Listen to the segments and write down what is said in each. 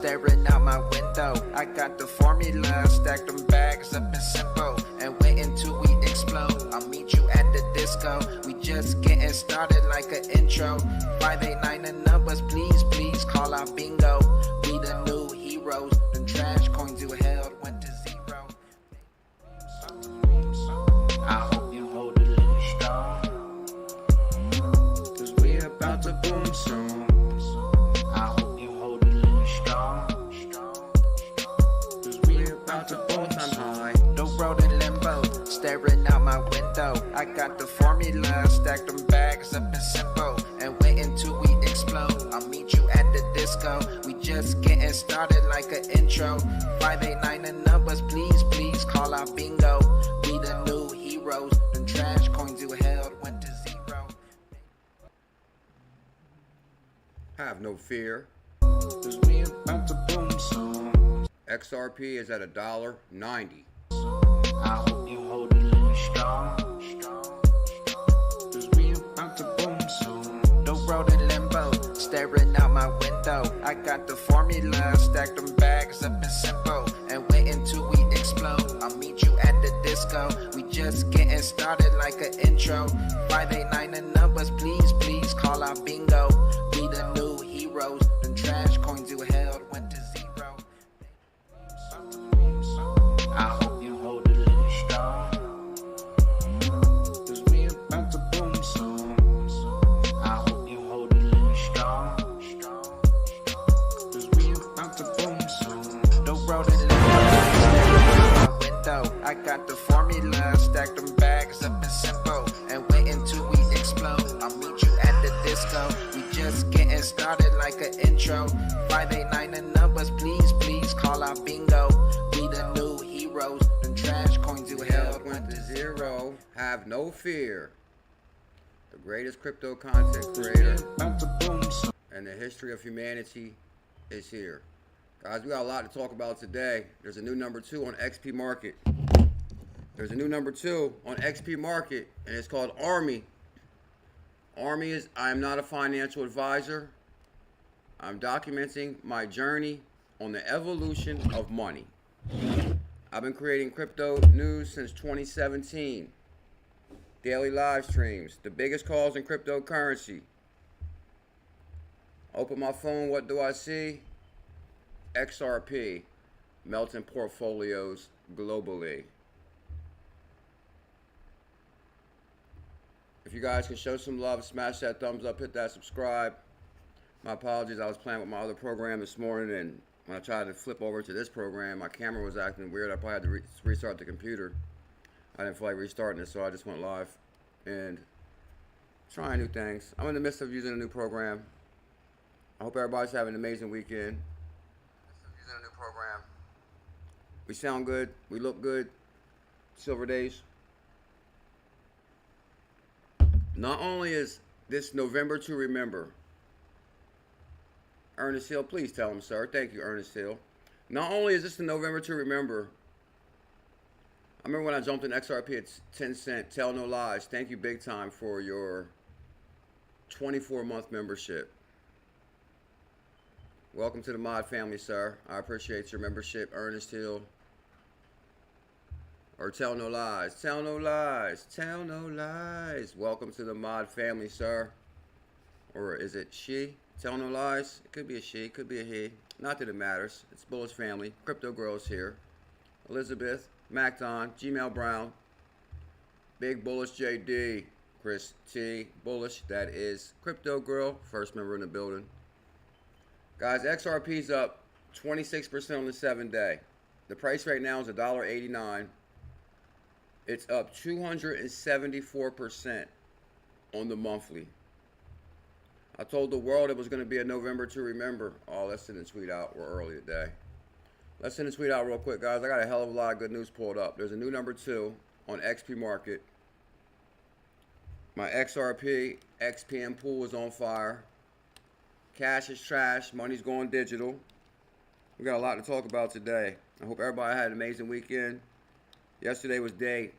Staring out my window, I got the formula, stacked them bags up in simple, and wait until we explode. I'll meet you at the disco, we just getting started like an intro. 589 the numbers, please, please call our bingo. We the new heroes, them trash coins you held went to zero. I hope you hold a little strong, cause we about to boom soon. I hope you hold a little strong, cause we about to boom time high. The road in limbo, staring out my window. I got the formula, stacked them bags up in simple, and wait until we explode. I'll meet you at the disco, we just getting started like an intro. 589 the numbers, please, please call our bingo. We the new heroes, them trash coins you held went to zero. Have no fear. Cause we about to boom soon. XRP is at $1.90. I hope you hold a little strong, cause we about to boom soon. The road in limbo, staring out my window. I got the formula, stacked them bags up in simple, and wait until we explode. I'll meet you at the disco, we just getting started like an intro. 589 the numbers, please, please call our bingo. We the new heroes, them trash coins you held went to zero. I hope you hold a little strong, cause we about to boom soon. I hope you hold a little strong, cause we about to boom soon. The road in my window, I got the formula, stacked them bags up in simple, and wait until we explode. I'll meet you at the disco, we just getting started like an intro. 589 the numbers, please, please call our bingo. We the new heroes, them trash coins you held Went to zero. Have no fear. The greatest crypto content creator in the history of humanity is here. Guys, we got a lot to talk about today. There's a new number 2 on XPMarket. There's a new number 2 on XPMarket, and it's called Army. Army is, I am not a financial advisor. I'm documenting my journey on the evolution of money. I've been creating crypto news since 2017. Daily live streams, the biggest calls in cryptocurrency. Open my phone, what do I see? XRP, melting portfolios globally. If you guys can show some love, smash that thumbs up, hit that subscribe. My apologies, I was playing with my other program this morning, and when I tried to flip over to this program, my camera was acting weird. I probably had to restart the computer. I didn't feel like restarting it, so I just went live and trying new things. I'm in the midst of using a new program. I hope everybody's having an amazing weekend. Using a new program. We sound good. We look good. Silver days. Not only is this November to remember, Ernest Hill, please tell him, sir. Thank you, Ernest Hill. Not only is this the November to remember, I remember when I jumped in XRP at 10 cents, tell no lies. Thank you big time for your 24-month membership. Welcome to the mod family, sir. I appreciate your membership, Ernest Hill. Or tell no lies. Tell no lies. Tell no lies. Welcome to the mod family, sir. Or is it she? Tell no lies. It could be a she, could be a he. Not that it matters. It's Bullish family. Crypto Girls here. Elizabeth, Macdon, Gmail Brown, Big Bullish JD, Chris T, Bullish. That is Crypto Girl, first member in the building. Guys, XRP's up 26% on the 7-day. The price right now is $1.89. It's up 274% on the monthly. I told the world it was going to be a November to remember. Oh, let's send a tweet out. We're early today. Let's send a tweet out real quick, guys. I got a hell of a lot of good news pulled up. There's a new number 2 on XPMarket. My XRP XPM pool is on fire. Cash is trash. Money's going digital. We got a lot to talk about today. I hope everybody had an amazing weekend. Yesterday was day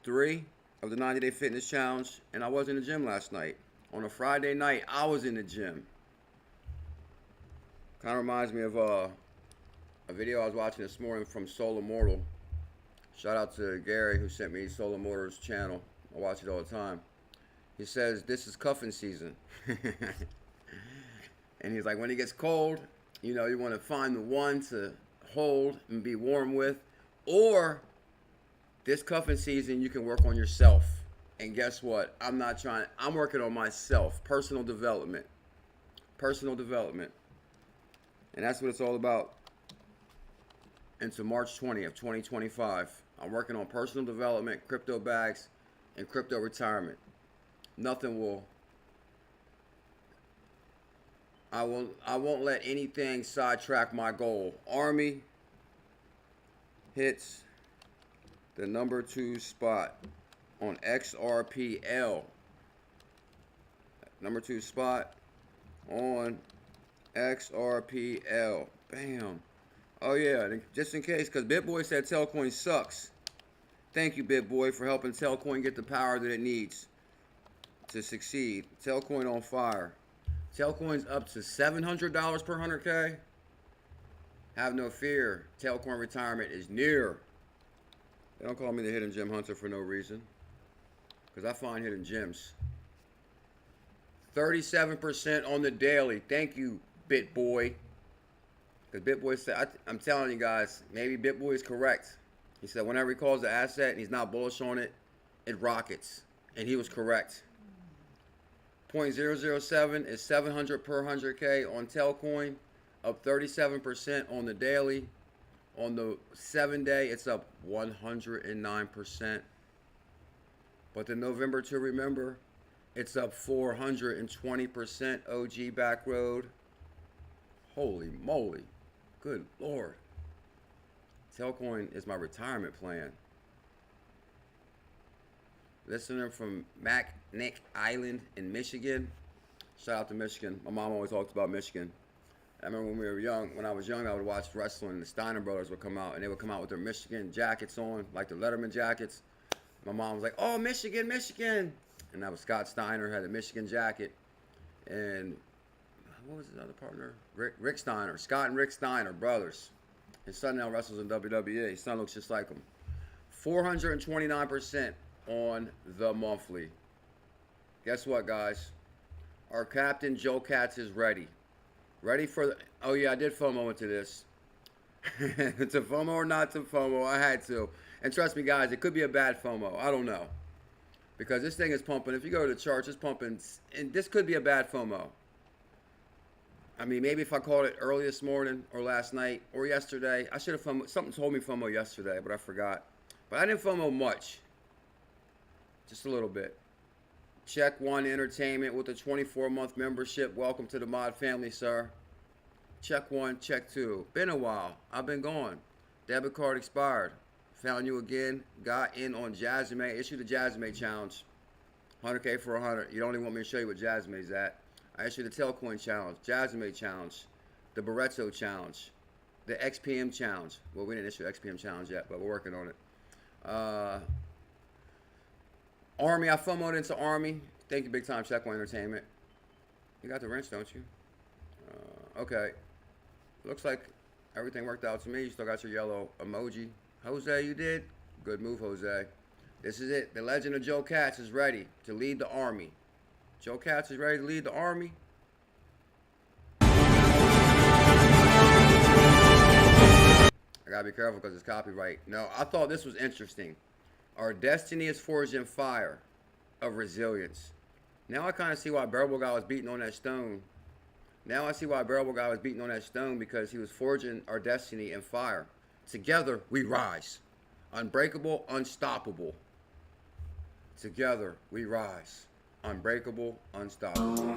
3 of the 90-day fitness challenge, and I was in the gym last night. On a Friday night, I was in the gym. Kind of reminds me of a video I was watching this morning from 𝕝𝕚𝕟𝕜𝕤. Shout out to Gary who sent me 𝕝𝕚𝕟𝕜𝕤's channel. I watch it all the time. He says this is cuffing season. And he's like, when it gets cold, you know, you want to find the one to hold and be warm with. Or this cuffing season, you can work on yourself. And guess what? I'm working on myself. Personal development. Personal development. And that's what it's all about. Into March 20th, 2025. I'm working on personal development, crypto bags, and crypto retirement. Nothing will. I won't let anything sidetrack my goal. Army hits the number 2 spot on XRPL. Number 2 spot on XRPL. Bam. Oh yeah, just in case, because BitBoy said Telcoin sucks. Thank you, BitBoy, for helping Telcoin get the power that it needs to succeed. Telcoin on fire. Telcoin's up to $700 per 100K. Have no fear. Telcoin retirement is near. They don't call me the hidden gem hunter for no reason. Because I find hidden gems. 37% on the daily. Thank you, BitBoy. Because BitBoy said, I'm telling you guys, maybe BitBoy is correct. He said whenever he calls the asset and he's not bullish on it, it rockets. And he was correct. 0.007 is 700 per 100K on Telcoin, up 37% on the daily. On the 7-day, it's up 109%. But the November to remember, it's up 420%. OG back road. Holy moly. Good Lord. Telcoin is my retirement plan. Listener from Nick Island in Michigan. Shout out to Michigan. My mom always talked about Michigan. I remember when we were young, when I was young, I would watch wrestling and the Steiner brothers would come out and they would come out with their Michigan jackets on, like the Letterman jackets. My mom was like, oh, Michigan, Michigan. And that was Scott Steiner, had a Michigan jacket. And what was his other partner? Rick Steiner. Scott and Rick Steiner, brothers. His son now wrestles in WWE. His son looks just like him. 429% on the monthly. Guess what, guys? Our captain, Joe Katz, is ready. Ready for the... Oh, yeah, I did FOMO into this. To FOMO or not to FOMO, I had to. And trust me, guys, it could be a bad FOMO. I don't know. Because this thing is pumping. If you go to the charts, it's pumping. And this could be a bad FOMO. I mean, maybe if I called it early this morning or last night or yesterday, I should have FOMO. Something told me FOMO yesterday, but I forgot. But I didn't FOMO much. Just a little bit. Check One Entertainment with a 24-month membership. Welcome to the mod family, sir. Check one, check two. Been a while. I've been gone. Debit card expired. Found you again. Got in on 𝕊𝕚𝕒. Issued the 𝕊𝕚𝕒 challenge. 100K for 100. You don't even want me to show you what 𝕊𝕚𝕒's at. I issued the Telcoin challenge, 𝕊𝕚𝕒 challenge, the Beretto challenge, the XPM challenge. Well, we didn't issue XPM challenge yet, but we're working on it. Army, I FOMO'd into Army. Thank you, big time, Check One Entertainment. You got the wrench, don't you? Okay. Looks like everything worked out to me. You still got your yellow emoji. Jose, you did? Good move, Jose. This is it. The legend of Joe Katz is ready to lead the Army. Joe Katz is ready to lead the Army. I gotta be careful because it's copyright. No, I thought this was interesting. Our destiny is forged in fire of resilience. Now I kind of see why 𝕝𝕚𝕟𝕚𝕒 was beating on that stone. Now I see why 𝕝𝕚𝕟𝕚𝕒 was beating on that stone, because he was forging our destiny in fire. Together we rise. Unbreakable, unstoppable. Together we rise. Unbreakable, unstoppable.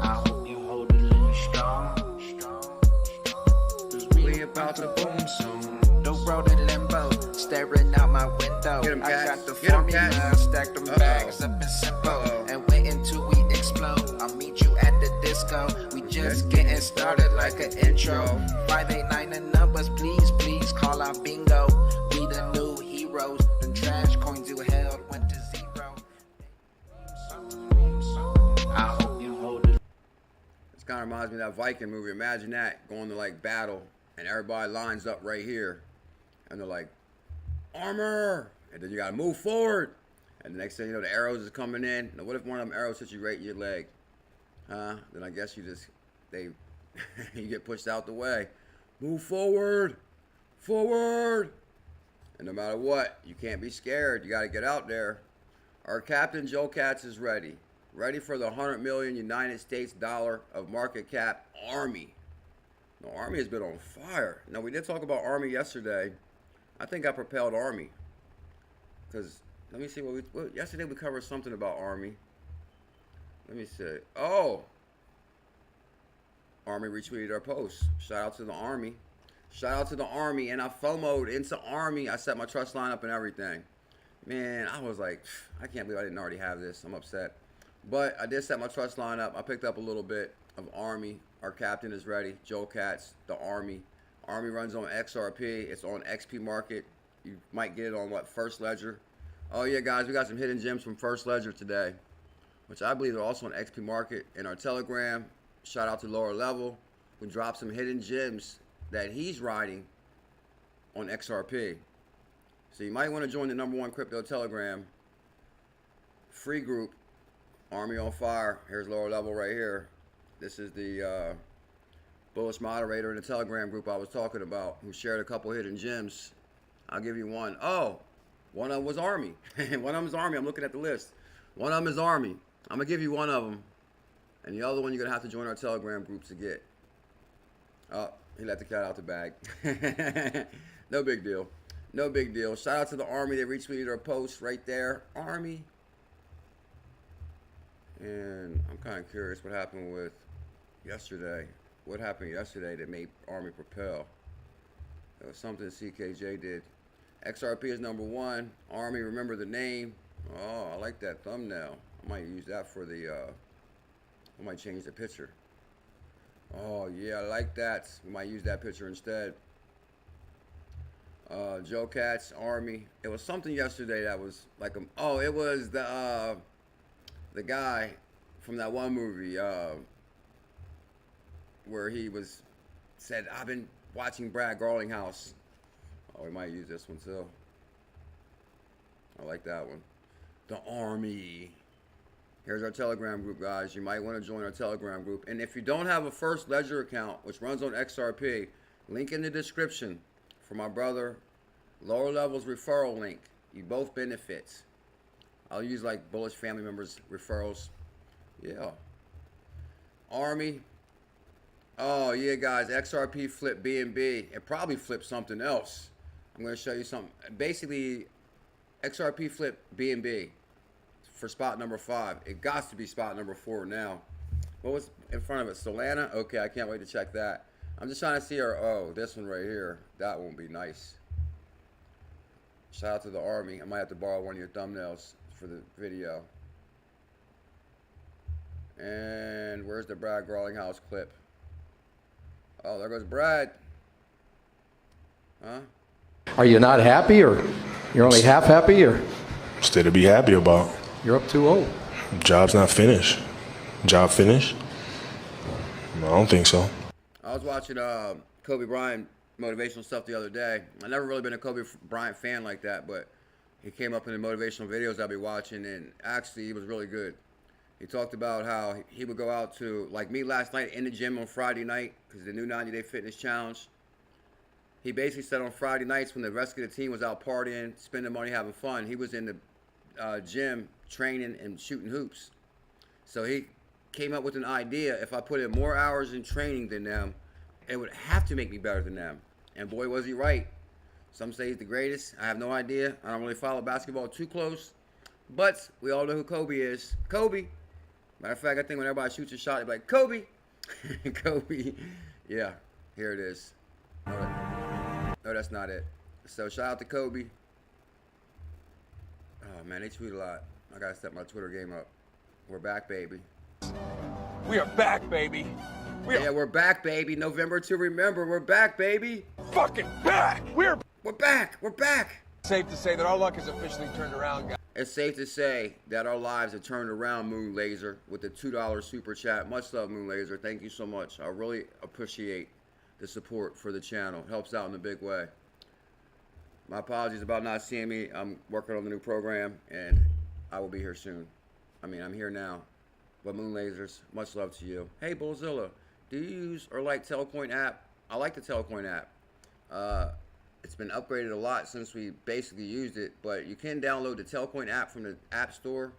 I hope you hold it little strong. Cause we about to boom soon. The road in limbo, staring out my window. Get him, I Cats. got the Get him, formula, Cats. stacked them bags up in simple. And wait until we explode. I'll meet you at the disco. We just getting started like an intro. Friday night and numbers, please, please call out bingo. We the new heroes. Them trash coins you held went to zero. I hope you hold it. This kind of reminds me of that Viking movie. Imagine that, going to like battle and everybody lines up right here, and they're like, armor, and then you gotta move forward, and the next thing you know, the arrows is coming in. Now, what if one of them arrows hits you right in your leg? Then I guess you get pushed out the way. Move forward, forward, and no matter what, you can't be scared. You gotta get out there. Our Captain Joe Katz is ready for the 100 million United States dollar of market cap Army. The Army has been on fire. Now, we did talk about Army yesterday. I think I propelled Army. Because, let me see yesterday we covered something about Army. Let me see. Oh! Army retweeted our post. Shout out to the Army. Shout out to the Army. And I FOMO'd into Army. I set my trust line up and everything. Man, I was like, I can't believe I didn't already have this. I'm upset. But I did set my trust line up. I picked up a little bit of Army. Our captain is ready. Joe Katz, the Army. Army runs on XRP. It's on XPMarket. You might get it on what, First Ledger. Oh yeah, guys, we got some hidden gems from First Ledger today, which I believe are also on XPMarket. In our Telegram, shout out to Lower Level, who dropped some hidden gems that he's riding on XRP. So you might want to join the #1 crypto Telegram free group, Army on Fire. Here's Lower Level right here. This is the bullish moderator in the Telegram group I was talking about, who shared a couple hidden gems. I'll give you one. Oh, one of them was Army. One of them is Army. I'm looking at the list. One of them is Army. I'm going to give you one of them. And the other one you're going to have to join our Telegram group to get. Oh, he let the cat out the bag. No big deal. No big deal. Shout out to the Army. They retweeted our post right there. Army. And I'm kind of curious what happened with yesterday. What happened yesterday that made Army propel? It was something CKJ did. XRP is #1. Army, remember the name. Oh, I like that thumbnail. I might use that for the, I might change the picture. Oh, yeah, I like that. We might use that picture instead. Joe Katz, Army. It was something yesterday that was like, oh, it was the guy from that one movie, where he said, I've been watching Brad Garlinghouse. Oh, we might use this one too. I like that one. The Army. Here's our Telegram group, guys. You might want to join our Telegram group. And if you don't have a First Ledger account, which runs on XRP, link in the description for my brother Lower Level's referral link. You both benefit. I'll use like bullish family members referrals. Yeah. Army. Oh yeah, guys. XRP flipped BNB. It probably flipped something else. I'm going to show you something. Basically, XRP flipped BNB for spot #5. It got to be spot #4 now. What was in front of it? Saldaña? Okay, I can't wait to check that. I'm just trying to see our, oh, this one right here. That won't be nice. Shout out to the Army. I might have to borrow one of your thumbnails for the video. And where's the Brad Garlinghouse clip? Oh, there goes Brad. Huh? Are you not happy, or you're only half happy, or? Still to be happy about. You're up 2-0. Job's not finished. Job finished? No, I don't think so. I was watching Kobe Bryant motivational stuff the other day. I've never really been a Kobe Bryant fan like that, but he came up in the motivational videos I'll be watching, and actually he was really good. He talked about how he would go out to, like me last night, in the gym on Friday night, because the new 90-day fitness challenge. He basically said on Friday nights when the rest of the team was out partying, spending money, having fun, he was in the gym training and shooting hoops. So he came up with an idea: if I put in more hours in training than them, it would have to make me better than them. And boy, was he right. Some say he's the greatest. I have no idea. I don't really follow basketball too close. But we all know who Kobe is. Kobe. Matter of fact, I think when everybody shoots a shot, they're like, Kobe. Kobe. Yeah, here it is. No, that's not it. So shout out to Kobe. Oh, man, they tweet a lot. I got to step my Twitter game up. We're back, baby. We are back, baby. We're back, baby. November to remember. We're back, baby. Fucking back. We're back. We're back. Safe to say that our luck has officially turned around, guys. It's safe to say that our lives have turned around, Moon Laser, with the $2 super chat. Much love, Moon Laser. Thank you so much. I really appreciate the support for the channel. It helps out in a big way. My apologies about not seeing me. I'm working on the new program, and I will be here soon. I mean, I'm here now. But Moon Lasers, much love to you. Hey, BuLLZiLLa, do you use or like Telcoin app? I like the Telcoin app. It's been upgraded a lot since we basically used it, but you can download the Telcoin app from the App Store.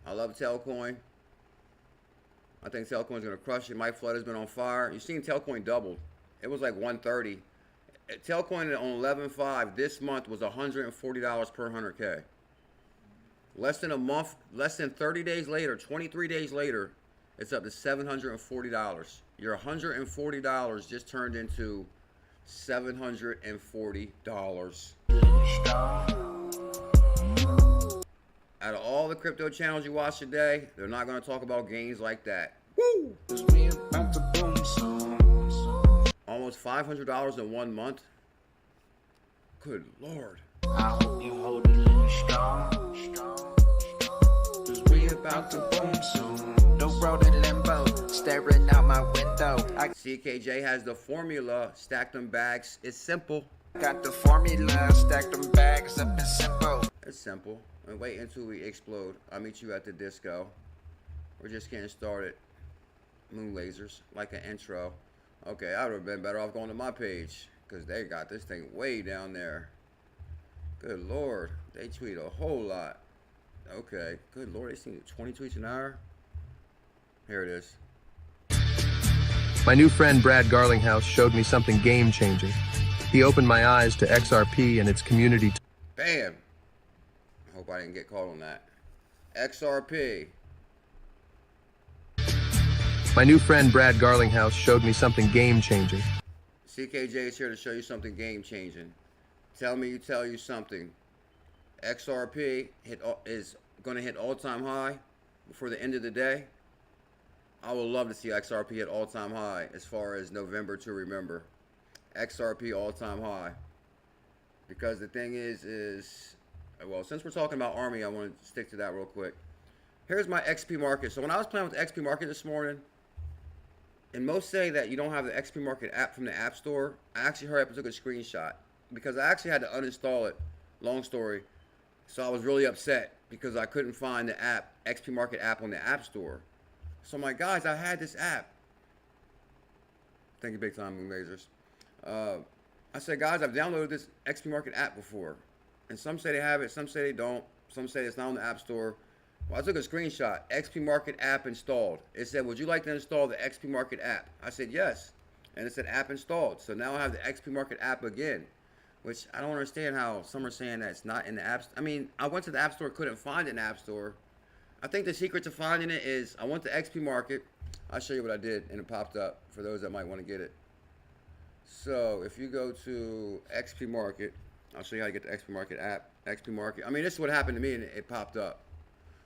I love Telcoin. I think Telcoin's going to crush it. Mike Flood has been on fire. You've seen Telcoin doubled. It was like 130. Telcoin on 11.5 this month was $140 per 100K. Less than a month, less than 30 days later, 23 days later, it's up to $740. Your $140 just turned into $740. Out of all the crypto channels you watch today, they're not going to talk about gains like that. Woo! Almost $500 in 1 month. Good Lord. I hope you hold it in strong. Cause we about to boom soon. 𝕝𝕚𝕚𝕝 staring out my window. I CKJ has the formula. Stack them bags. It's simple. got the formula. Stack them bags up and simple. It's simple. And wait until we explode. I'll meet you at the disco. We're just getting started. Moon Lasers, like an intro. Okay, I would have been better off going to my page, because they got this thing way down there. Good Lord. They tweet a whole lot. Okay. Good Lord. They see 20 tweets an hour. Here it is. My new friend Brad Garlinghouse showed me something game-changing. He opened my eyes to XRP and its community. Bam. I hope I didn't get caught on that. XRP. My new friend Brad Garlinghouse showed me something game-changing. CKJ is here to show you something game-changing. Tell me, tell you something. XRP is going to hit all-time high before the end of the day. I would love to see XRP hit all-time high as far as November to remember. XRP all-time high. Because the thing is, well, since we're talking about Army, I want to stick to that real quick. Here's my XPMarket. So when I was playing with XPMarket this morning, and most say that you don't have the XPMarket app from the App Store, I actually hurried up and took a screenshot because I actually had to uninstall it. Long story. So I was really upset because I couldn't find the app, XPMarket app on the App Store. So I'm like, guys, I had this app. Thank you big time, Moon Lasers. I said, guys, I've downloaded this XPMarket app before. And some say they have it, some say they don't. Some say it's not on the App Store. Well, I took a screenshot. XPMarket app installed. It said, would you like to install the XPMarket app? I said, yes. And it said app installed. So now I have the XPMarket app again, which I don't understand how some are saying that it's not in the app. I mean, I went to the App Store, couldn't find it in the App Store. I think the secret to finding it is I went to XPMarket. I'll show you what I did, and it popped up for those that might want to get it. So if you go to XPMarket, I'll show you how to get the XPMarket app. XPMarket. I mean, this is what happened to me, and it popped up.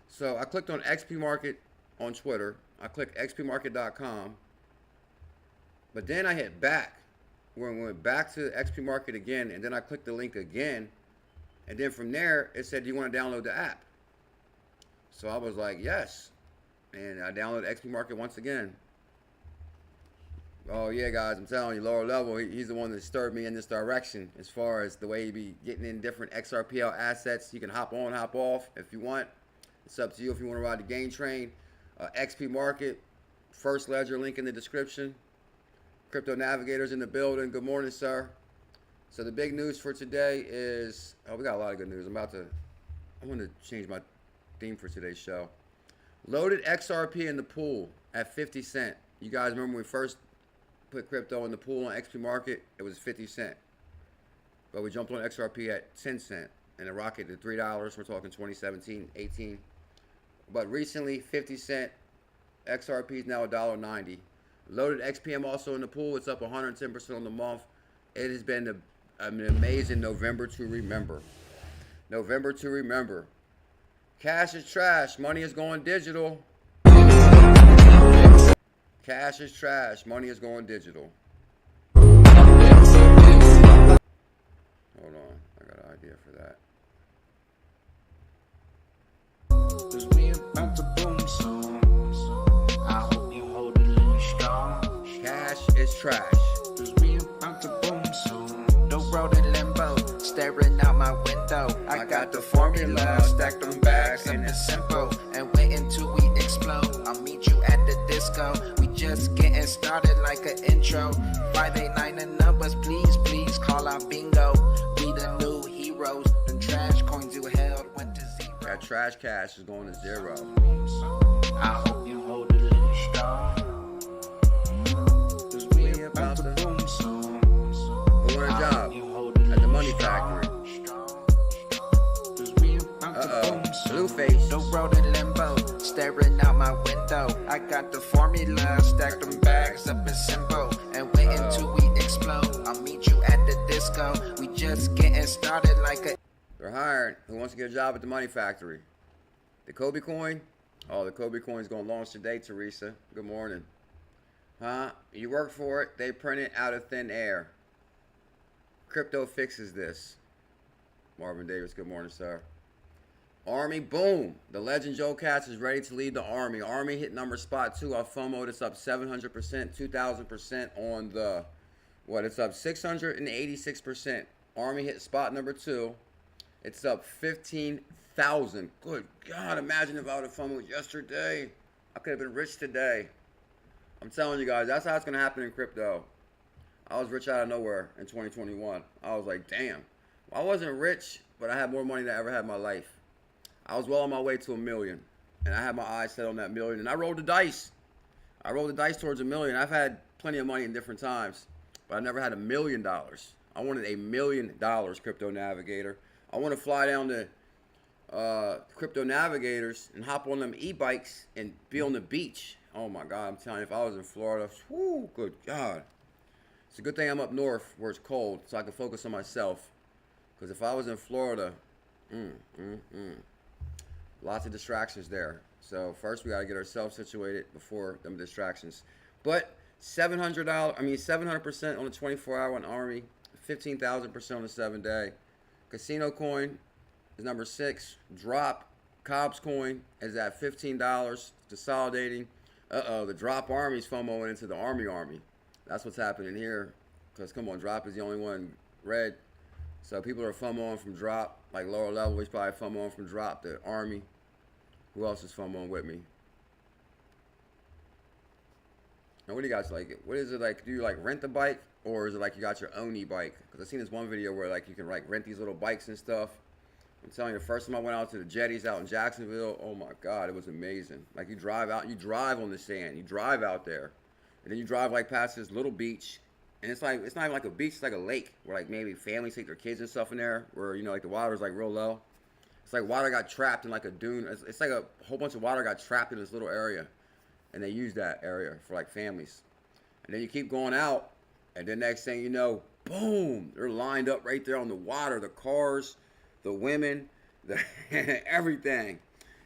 So I clicked on XPMarket on Twitter. I clicked XPMarket.com. But then I hit back. We went back to XPMarket again, and then I clicked the link again. And then from there, it said, do you want to download the app? So I was like, yes. And I downloaded XPMarket once again. Oh, yeah, guys, I'm telling you, lower level, he's the one that stirred me in this direction as far as the way you be getting in different XRPL assets. You can hop on, hop off if you want. It's up to you if you want to ride the gain train. XPMarket, first ledger, link in the description. Crypto Navigators in the building. Good morning, sir. So the big news for today is, oh, we got a lot of good news. I want to change my theme for today's show. Loaded XRP in the pool at 50 cents. You guys remember when we first put crypto in the pool on XPMarket? It was 50 cents. But we jumped on XRP at 10 cents. And it rocketed to $3. We're talking 2017, 18. But recently, 50 cents. XRP is now $1.90. Loaded XPM also in the pool. It's up 110% on the month. It has been an amazing November to remember. November to remember. Cash is trash. Money is going digital. Cash is trash. Money is going digital. Hold on. I got an idea for that. Cause we about to boom soon. I hope you hold it in strong. Cash is trash. staring out my window. I got the formula, stacked them bags, and it's simple. And wait until we explode. I'll meet you at the disco. We just getting started like an intro. 589 and numbers, please, please call out bingo. We the new heroes. Them trash coins you held went to zero. That trash cash is going to zero. I hope you hold a little strong. Cause we about to boom soon. Who want a job? At the money factory. Blueface. The road in limbo, staring out my window. I got the formula, stacked them bags up in symbol. And wait until we explode. I'll meet you at the disco. We just getting started like a. They're hiring. Who wants to get a job at the money factory? The Kobe coin? Oh, the Kobe coin's going to launch today, Teresa. Good morning. Huh? You work for it, they print it out of thin air. Crypto fixes this. Marvin Davis, good morning, sir. Army, boom. The legend Joe Katz is ready to lead the Army. Army hit number spot 2 off FOMO. It's up 700%, 2,000% on the, what? It's up 686%. Army hit spot number 2. It's up 15,000. Good God, imagine if I would have FOMO yesterday. I could have been rich today. I'm telling you guys, that's how it's going to happen in crypto. I was rich out of nowhere in 2021. I was like, damn. Well, I wasn't rich, but I had more money than I ever had in my life. I was well on my way to $1 million, and I had my eyes set on that $1 million, and I rolled the dice. I rolled the dice towards $1 million. I've had plenty of money in different times, but I never had $1 million. I wanted $1 million, Crypto Navigator. I want to fly down to Crypto Navigators and hop on them e-bikes and be on the beach. Oh my God, I'm telling you, if I was in Florida, whoo, good God. It's a good thing I'm up north where it's cold, so I can focus on myself. Because if I was in Florida, lots of distractions there. So first we got to get ourselves situated before them distractions. But $700 on the 24-hour on Army, 15,000% on the 7-day. Casino coin is number 6. Drop Cobb's coin is at $15, consolidating. The Drop Army's FOMOing into the Army. That's what's happening here. Because come on, Drop is the only one red. So people are FOMOing from Drop, like lower level. He's probably FOMOing from Drop to Army. Who else is FOMOing with me? Now, what do you guys like? What is it like? Do you like rent the bike, or is it like you got your own e-bike? Because I've seen this one video where like you can like rent these little bikes and stuff. I'm telling you, the first time I went out to the jetties out in Jacksonville, oh my God, it was amazing. Like you drive out, you drive on the sand, you drive out there, and then you drive like past this little beach, and it's like, it's not even like a beach, it's like a lake where like maybe families take their kids and stuff in there, where you know like the water's like real low. It's like water got trapped in like a dune. It's like a whole bunch of water got trapped in this little area, and they use that area for like families. And then you keep going out, and then next thing you know, boom, they're lined up right there on the water, the cars, the women, everything.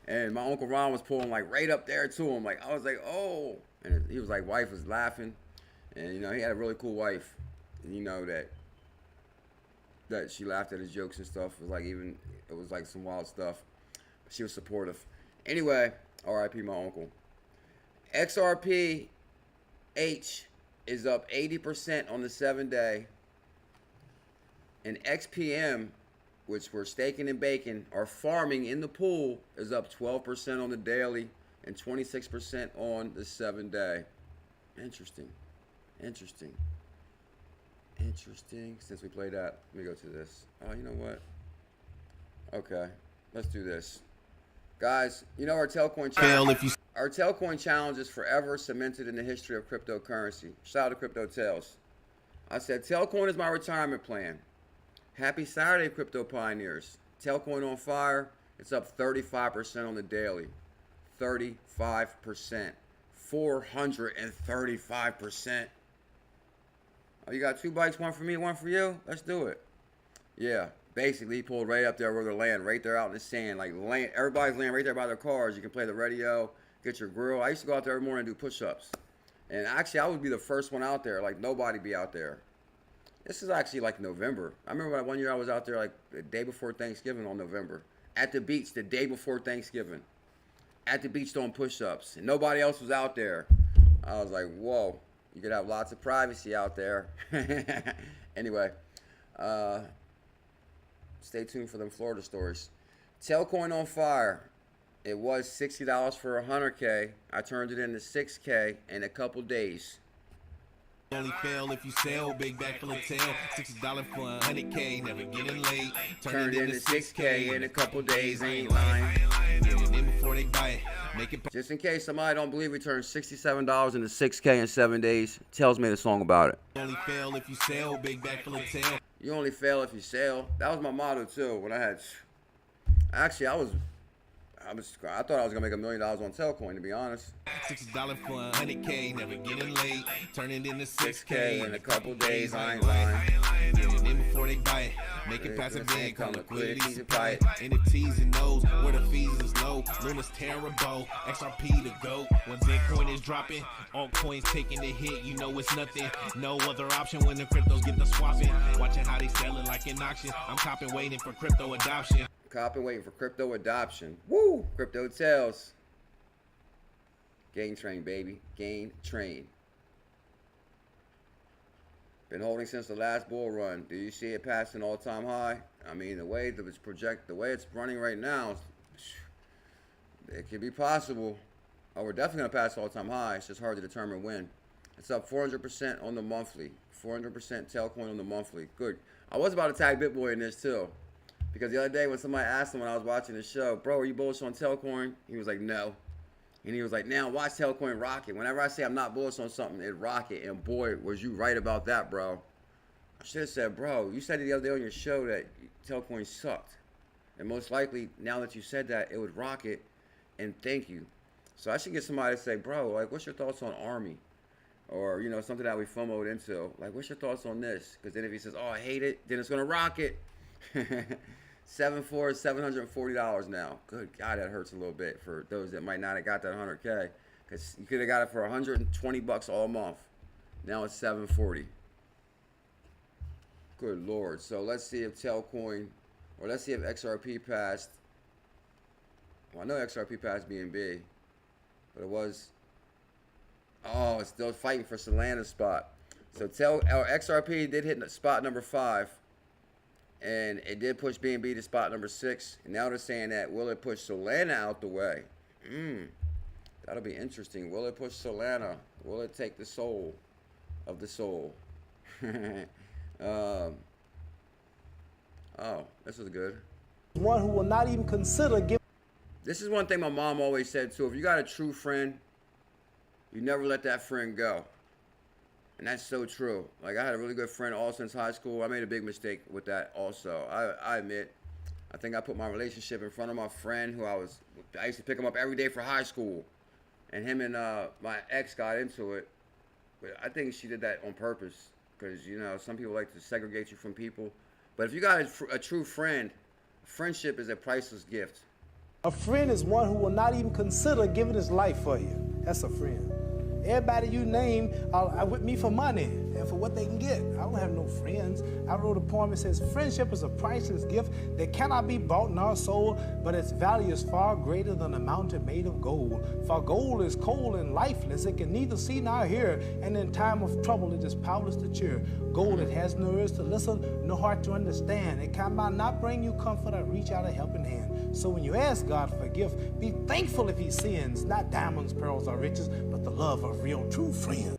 And my Uncle Ron was pulling like right up there to him. Like I was like, oh, and he was like, wife was laughing, and you know he had a really cool wife, and you know that she laughed at his jokes and stuff. It was like it was like some wild stuff. But she was supportive. Anyway, R.I.P. my uncle. XRPH is up 80% on the 7-day, and XPM, which we're staking and baking, or farming in the pool, is up 12% on the daily and 26% on the 7-day. Interesting. Since we played that, let me go to this. Oh, you know what? Okay, let's do this. Guys, you know our Telcoin challenge. Our Telcoin challenge is forever cemented in the history of cryptocurrency. Shout out to Crypto Tales. I said, Telcoin is my retirement plan. Happy Saturday, crypto pioneers. Telcoin on fire. It's up 35% on the daily. 35%. 435%. Oh, you got 2 bikes, one for me, one for you? Let's do it. Yeah, basically he pulled right up there where they're laying, right there out in the sand. Like everybody's laying right there by their cars. You can play the radio, get your grill. I used to go out there every morning and do push-ups. And actually, I would be the first one out there. Like nobody be out there. This is actually like November. I remember one year I was out there like the day before Thanksgiving on November. At the beach the day before Thanksgiving. At the beach doing push-ups. And nobody else was out there. I was like, whoa. You could have lots of privacy out there. Anyway. Stay tuned for them Florida stories. Telcoin on fire. It was $60 for 100K. I turned it into 6K in a couple days. Only fail if you sell, big back full of tail. $60 for 100K, never getting late. Turned it into 6K in a couple days, ain't lying. Get it in before they buy it. Make it Just in case somebody don't believe we turned $67 into 6K in 7 days, Tells made a song about it. only fail if you sell, big back full of tail. You only fail if you sell. That was my motto too. When I had, actually, I thought I was gonna make $1 million on Telcoin, to be honest. $60 for 100K, never getting late. Turn it into 6K 6K in a couple days, I ain't lying. Get it in before they buy it. Make it passive income, liquidity supply it. And the T's and O's, where the fees is low. Luna's terrible, XRP the GOAT. When Bitcoin is dropping, altcoins taking the hit, you know it's nothing. No other option when the cryptos get the swapping. Watching how they selling like an auction. I'm copping, waiting for crypto adoption. Copping, waiting for crypto adoption. Woo! Crypto tells. Gain train, baby. Gain train. Been holding since the last bull run. Do you see it pass an all-time high? I mean, the way that the way it's running right now, it could be possible. Oh, we're definitely gonna pass all-time high. It's just hard to determine when. It's up 400% on the monthly. 400% Telcoin on the monthly. Good. I was about to tag BitBoy in this too, because the other day when somebody asked him when I was watching the show, bro, are you bullish on Telcoin? He was like, no. And he was like, now watch Telcoin rocket. Whenever I say I'm not bullish on something, it rocket. And boy, was you right about that, bro. I should have said, bro, you said it the other day on your show that Telcoin sucked. And most likely, now that you said that, it would rocket. And thank you. So I should get somebody to say, bro, like, what's your thoughts on Army? Or, you know, something that we FOMO'd into. Like, what's your thoughts on this? Because then if he says, oh, I hate it, then it's going to rocket. 7.4 is $740 now. Good God, that hurts a little bit for those that might not have got that 100K, because you could have got it for 120 bucks all month. Now it's 740. Good Lord. So let's see if Telcoin, or let's see if XRP passed. Well, I know XRP passed BNB, but it was. Oh, it's still fighting for Solana's spot. So XRP did hit spot number 5. And it did push BNB to spot number 6. And now they're saying that, will it push Solana out the way? That'll be interesting. Will it push Solana? Will it take the soul of the soul? Oh, this was good. One who will not even consider giving. This is one thing my mom always said too. If you got a true friend, you never let that friend go. And that's so true. Like, I had a really good friend all since high school. I made a big mistake with that also. I admit. I think I put my relationship in front of my friend who I used to pick him up every day for high school. And him and my ex got into it. But I think she did that on purpose. Because, you know, some people like to segregate you from people. But if you got a true friend, friendship is a priceless gift. A friend is one who will not even consider giving his life for you. That's a friend. Everybody you name are with me for money and for what they can get. I don't have no friends. I wrote a poem that says, friendship is a priceless gift that cannot be bought nor sold, but its value is far greater than a mountain made of gold. For gold is cold and lifeless. It can neither see nor hear, and in time of trouble it is powerless to cheer. Gold, it has no ears to listen, no heart to understand. It cannot not bring you comfort or reach out a helping hand. So when you ask God for a gift, be thankful if he sends, not diamonds, pearls, or riches, but the love of real true friends.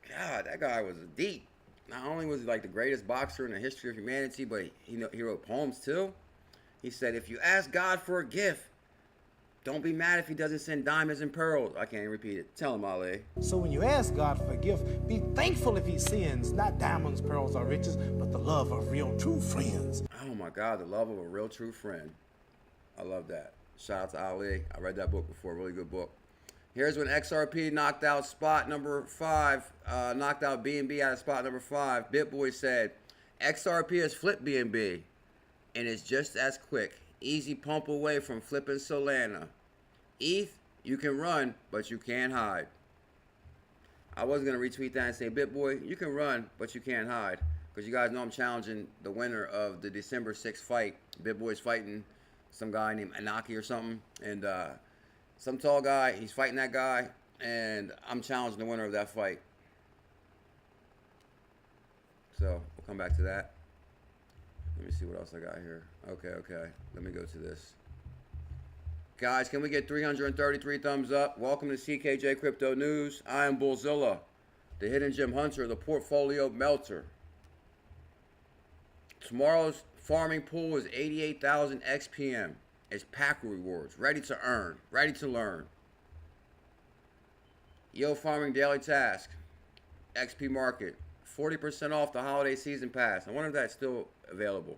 God, that guy was deep. Not only was he like the greatest boxer in the history of humanity, but he wrote poems too. He said, if you ask God for a gift, don't be mad if he doesn't send diamonds and pearls. I can't repeat it. Tell him, Ali. So when you ask God for a gift, be thankful if he sends, not diamonds, pearls, or riches, but the love of real true friends. Oh my God, the love of a real true friend. I love that. Shout out to Ali. I read that book before. Really good book. Here's when XRP knocked out spot number 5, knocked out BNB out of spot number 5. BitBoy said, XRP has flipped BNB, and it's just as quick. Easy pump away from flipping Solana. ETH, you can run, but you can't hide. I was going to retweet that and say, BitBoy, you can run, but you can't hide. Because you guys know I'm challenging the winner of the December 6th fight. BitBoy's fighting some guy named Anaki or something. And some tall guy, he's fighting that guy. And I'm challenging the winner of that fight. So, we'll come back to that. Let me see what else I got here. Okay. Let me go to this. Guys, can we get 333 thumbs up? Welcome to CKJ Crypto News. I am BuLLZiLLa, the hidden gem hunter, the portfolio melter. Tomorrow's farming pool is 88,000 XPM. It's pack rewards, ready to earn, ready to learn. Yo farming daily task, XPMarket, 40% off the holiday season pass. I wonder if that's still available.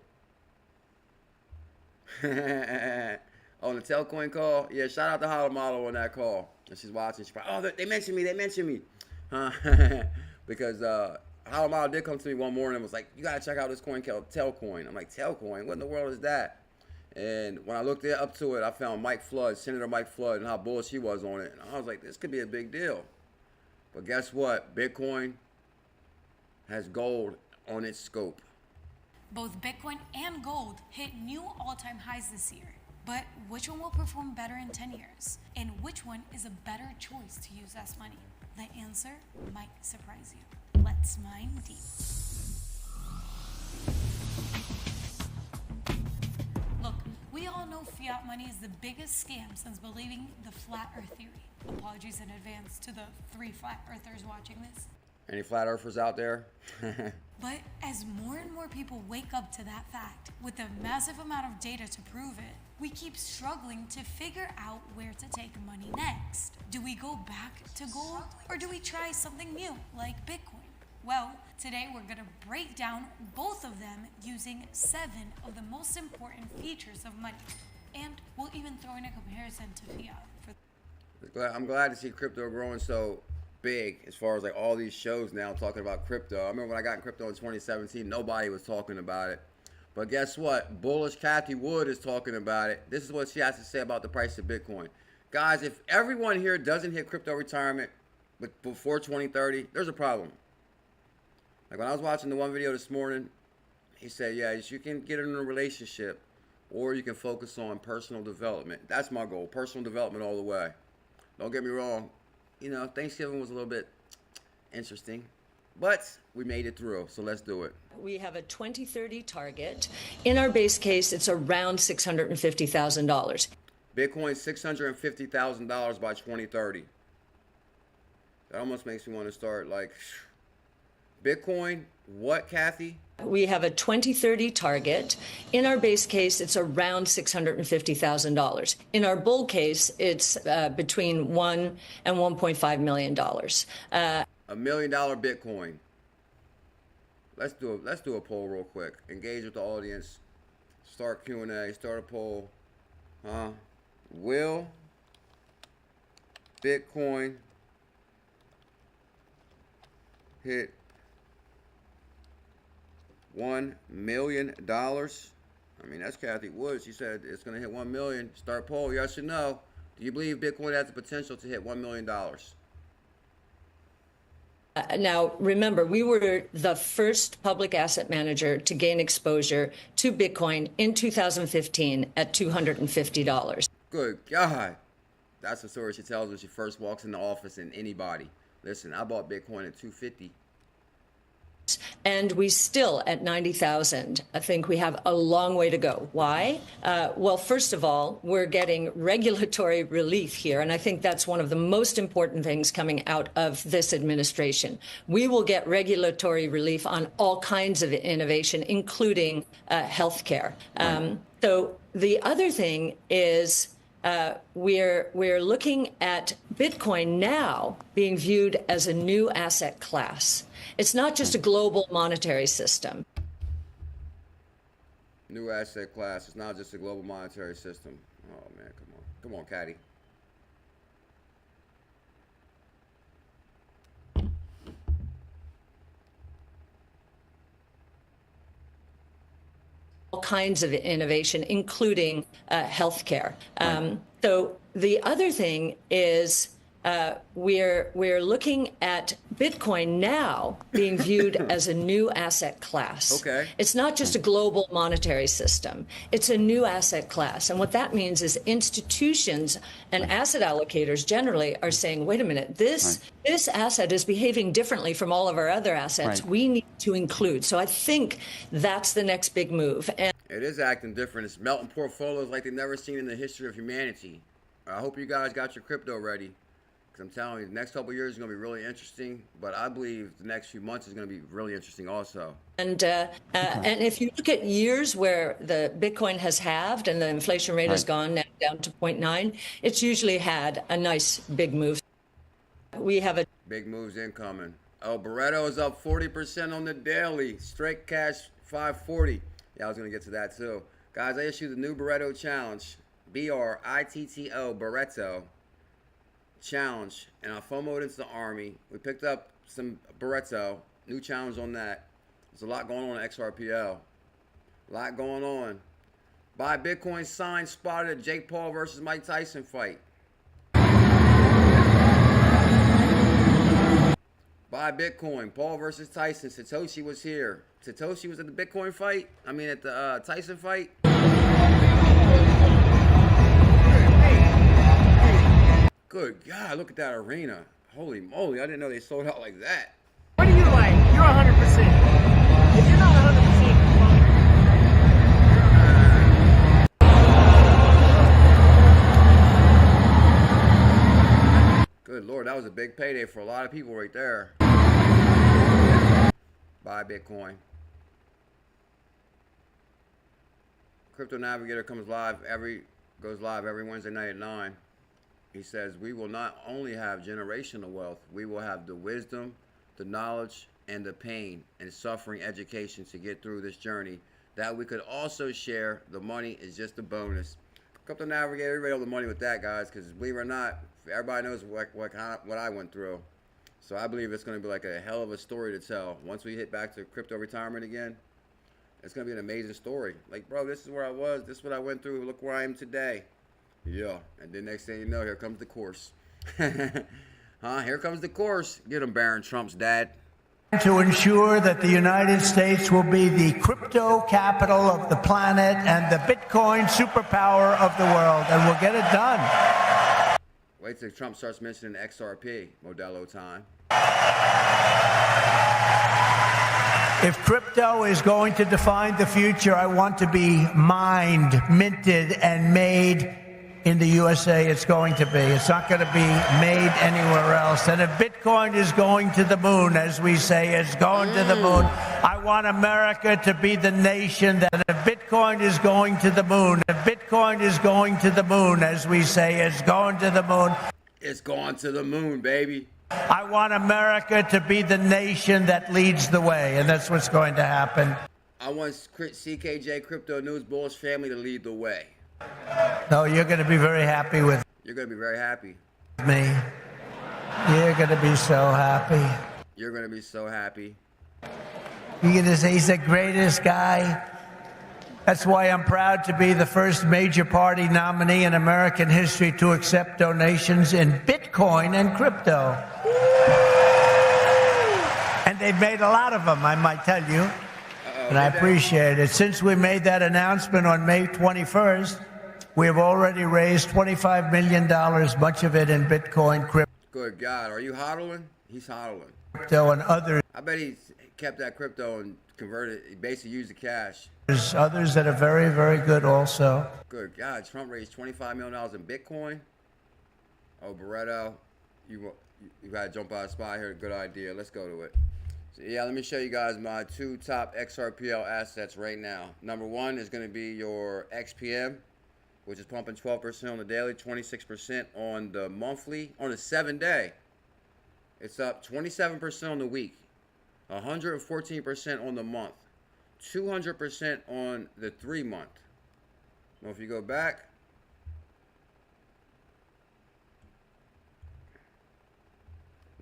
On the Telcoin call, yeah, shout out to ℙ𝕝𝕝𝕄 on that call. And she's watching. She's probably, oh, they mentioned me. Because ℙ𝕝𝕝𝕝 did come to me one morning and was like, you gotta check out this coin called Telcoin. I'm like, Telcoin? What in the world is that? And when I looked up to it, I found Senator Mike Flood, and how bullish he was on it. And I was like, this could be a big deal. But guess what? Bitcoin has gold on its scope. Both Bitcoin and gold hit new all-time highs this year. But which one will perform better in 10 years? And which one is a better choice to use as money? The answer might surprise you. Let's mine deep. Look, we all know fiat money is the biggest scam since believing the flat earth theory. Apologies in advance to the 3 flat earthers watching this. Any flat earthers out there? But as more and more people wake up to that fact, with a massive amount of data to prove it, we keep struggling to figure out where to take money next. Do we go back to gold, or do we try something new, like Bitcoin? Well, today we're gonna break down both of them using 7 of the most important features of money. And we'll even throw in a comparison to fiat. I'm glad to see crypto growing so big as far as like all these shows now talking about crypto. I remember when I got in crypto in 2017, nobody was talking about it. But guess what? Bullish Cathie Wood is talking about it. This is what she has to say about the price of Bitcoin. Guys, if everyone here doesn't hit crypto retirement before 2030, there's a problem. Like when I was watching the one video this morning, he said, yeah, you can get in a relationship or you can focus on personal development. That's my goal, personal development all the way. Don't get me wrong. You know, Thanksgiving was a little bit interesting, but we made it through, so let's do it. We have a 2030 target. In our base case, it's around $650,000. Bitcoin, $650,000 by 2030. That almost makes me want to start like, Bitcoin, what, Cathie? We have a 2030 target. In our base case, it's around $650,000. In our bull case, it's between $1 and $1.5 million. $1 million Bitcoin. Let's do a poll real quick. Engage with the audience. Start Q&A. Start a poll. Will Bitcoin hit $1 million? I mean, that's Cathie Wood. She said it's going to hit 1 million. Start poll, yes or no. Do you believe Bitcoin has the potential to hit $1 million? Now, remember, we were the first public asset manager to gain exposure to Bitcoin in 2015 at $250. Good God. That's the story she tells when she first walks in the office in anybody. Listen, I bought Bitcoin at $250. And we still, at 90,000, I think we have a long way to go. Why? Well, first of all, we're getting regulatory relief here, and I think that's one of the most important things coming out of this administration. We will get regulatory relief on all kinds of innovation, including healthcare. So the other thing is we're looking at Bitcoin now being viewed as a new asset class. It's not just a global monetary system. New asset class. It's not just a global monetary system. Oh, man, come on. Come on, Cathie. All kinds of innovation, including healthcare. So the other thing is we're looking at Bitcoin now being viewed as a new asset class. Okay. It's not just a global monetary system. It's a new asset class. And what that means is institutions and asset allocators generally are saying, wait a minute, this asset is behaving differently from all of our other assets. We need to include. So I think that's the next big move. And it is acting different. It's melting portfolios like they've never seen in the history of humanity. I hope you guys got your crypto ready. I'm telling you, the next couple of years is going to be really interesting, but I believe the next few months is going to be really interesting also. And if you look at years where the Bitcoin has halved and the inflation rate has gone now down to 0.9, it's usually had a nice big move. We have a big moves incoming. Oh, Beretto is up 40% on the daily. Straight cash 540. Yeah, I was going to get to that too. Guys, I issued the new Beretto challenge. BRITTO, Beretto challenge, and I FOMO'd into the army. We picked up some Beretto, new challenge on that. There's a lot going on in XRPL. A lot going on. Buy Bitcoin sign spotted at Jake Paul versus Mike Tyson fight. Buy Bitcoin, Paul versus Tyson. Satoshi was here. Satoshi was at the Bitcoin fight. I mean at the Tyson fight. Good God, look at that arena. Holy moly, I didn't know they sold out like that. What do you like? You're 100%. If you're not 100%, good Lord, that was a big payday for a lot of people right there. Buy Bitcoin. Crypto Navigator goes live every Wednesday night at 9. He says, we will not only have generational wealth, we will have the wisdom, the knowledge, and the pain and suffering education to get through this journey that we could also share. The money is just a bonus. Crypto Navigator, everybody owes the money with that, guys, because believe it or not, everybody knows what I went through. So I believe it's going to be like a hell of a story to tell. Once we hit back to crypto retirement again, it's going to be an amazing story. Like, bro, this is where I was. This is what I went through. Look where I am today. Yeah, and then next thing you know, here comes the course. Here comes the course. Get him, Barron Trump's dad. To ensure that the United States will be the crypto capital of the planet and the Bitcoin superpower of the world, and we'll get it done. Wait till Trump starts mentioning XRP, Modelo time. If crypto is going to define the future, I want to be mined, minted, and made in the USA. It's going to be. It's not going to be made anywhere else. And if Bitcoin is going to the moon, as we say, it's going to the moon. I want America to be the nation that if Bitcoin is going to the moon, if Bitcoin is going to the moon, as we say, it's going to the moon. It's going to the moon, baby. I want America to be the nation that leads the way, and that's what's going to happen. I want CKJ Crypto News Bullish family to lead the way. No, you're going to be very happy with You're going to be very happy. me. You're going to be so happy. You're going to be so happy. You're going to say he's the greatest guy. That's why I'm proud to be the first major party nominee in American history to accept donations in Bitcoin and crypto. And they've made a lot of them, I might tell you. And I appreciate it. Since we made that announcement on May 21st, we have already raised $25 million, much of it in Bitcoin, crypto. Good God. Are you hodling? He's hodling. Crypto and others. I bet he kept that crypto and converted it. He basically used the cash. There's others that are very, very good also. Good God. Trump raised $25 million in Bitcoin. Oh, Beretto, you got to jump out of the spot here. Good idea. Let's go to it. So, yeah, let me show you guys my two top XRPL assets right now. Number one is going to be your XPM, which is pumping 12% on the daily, 26% on the monthly, on the 7-day. It's up 27% on the week, 114% on the month, 200% on the 3-month. Now, if you go back,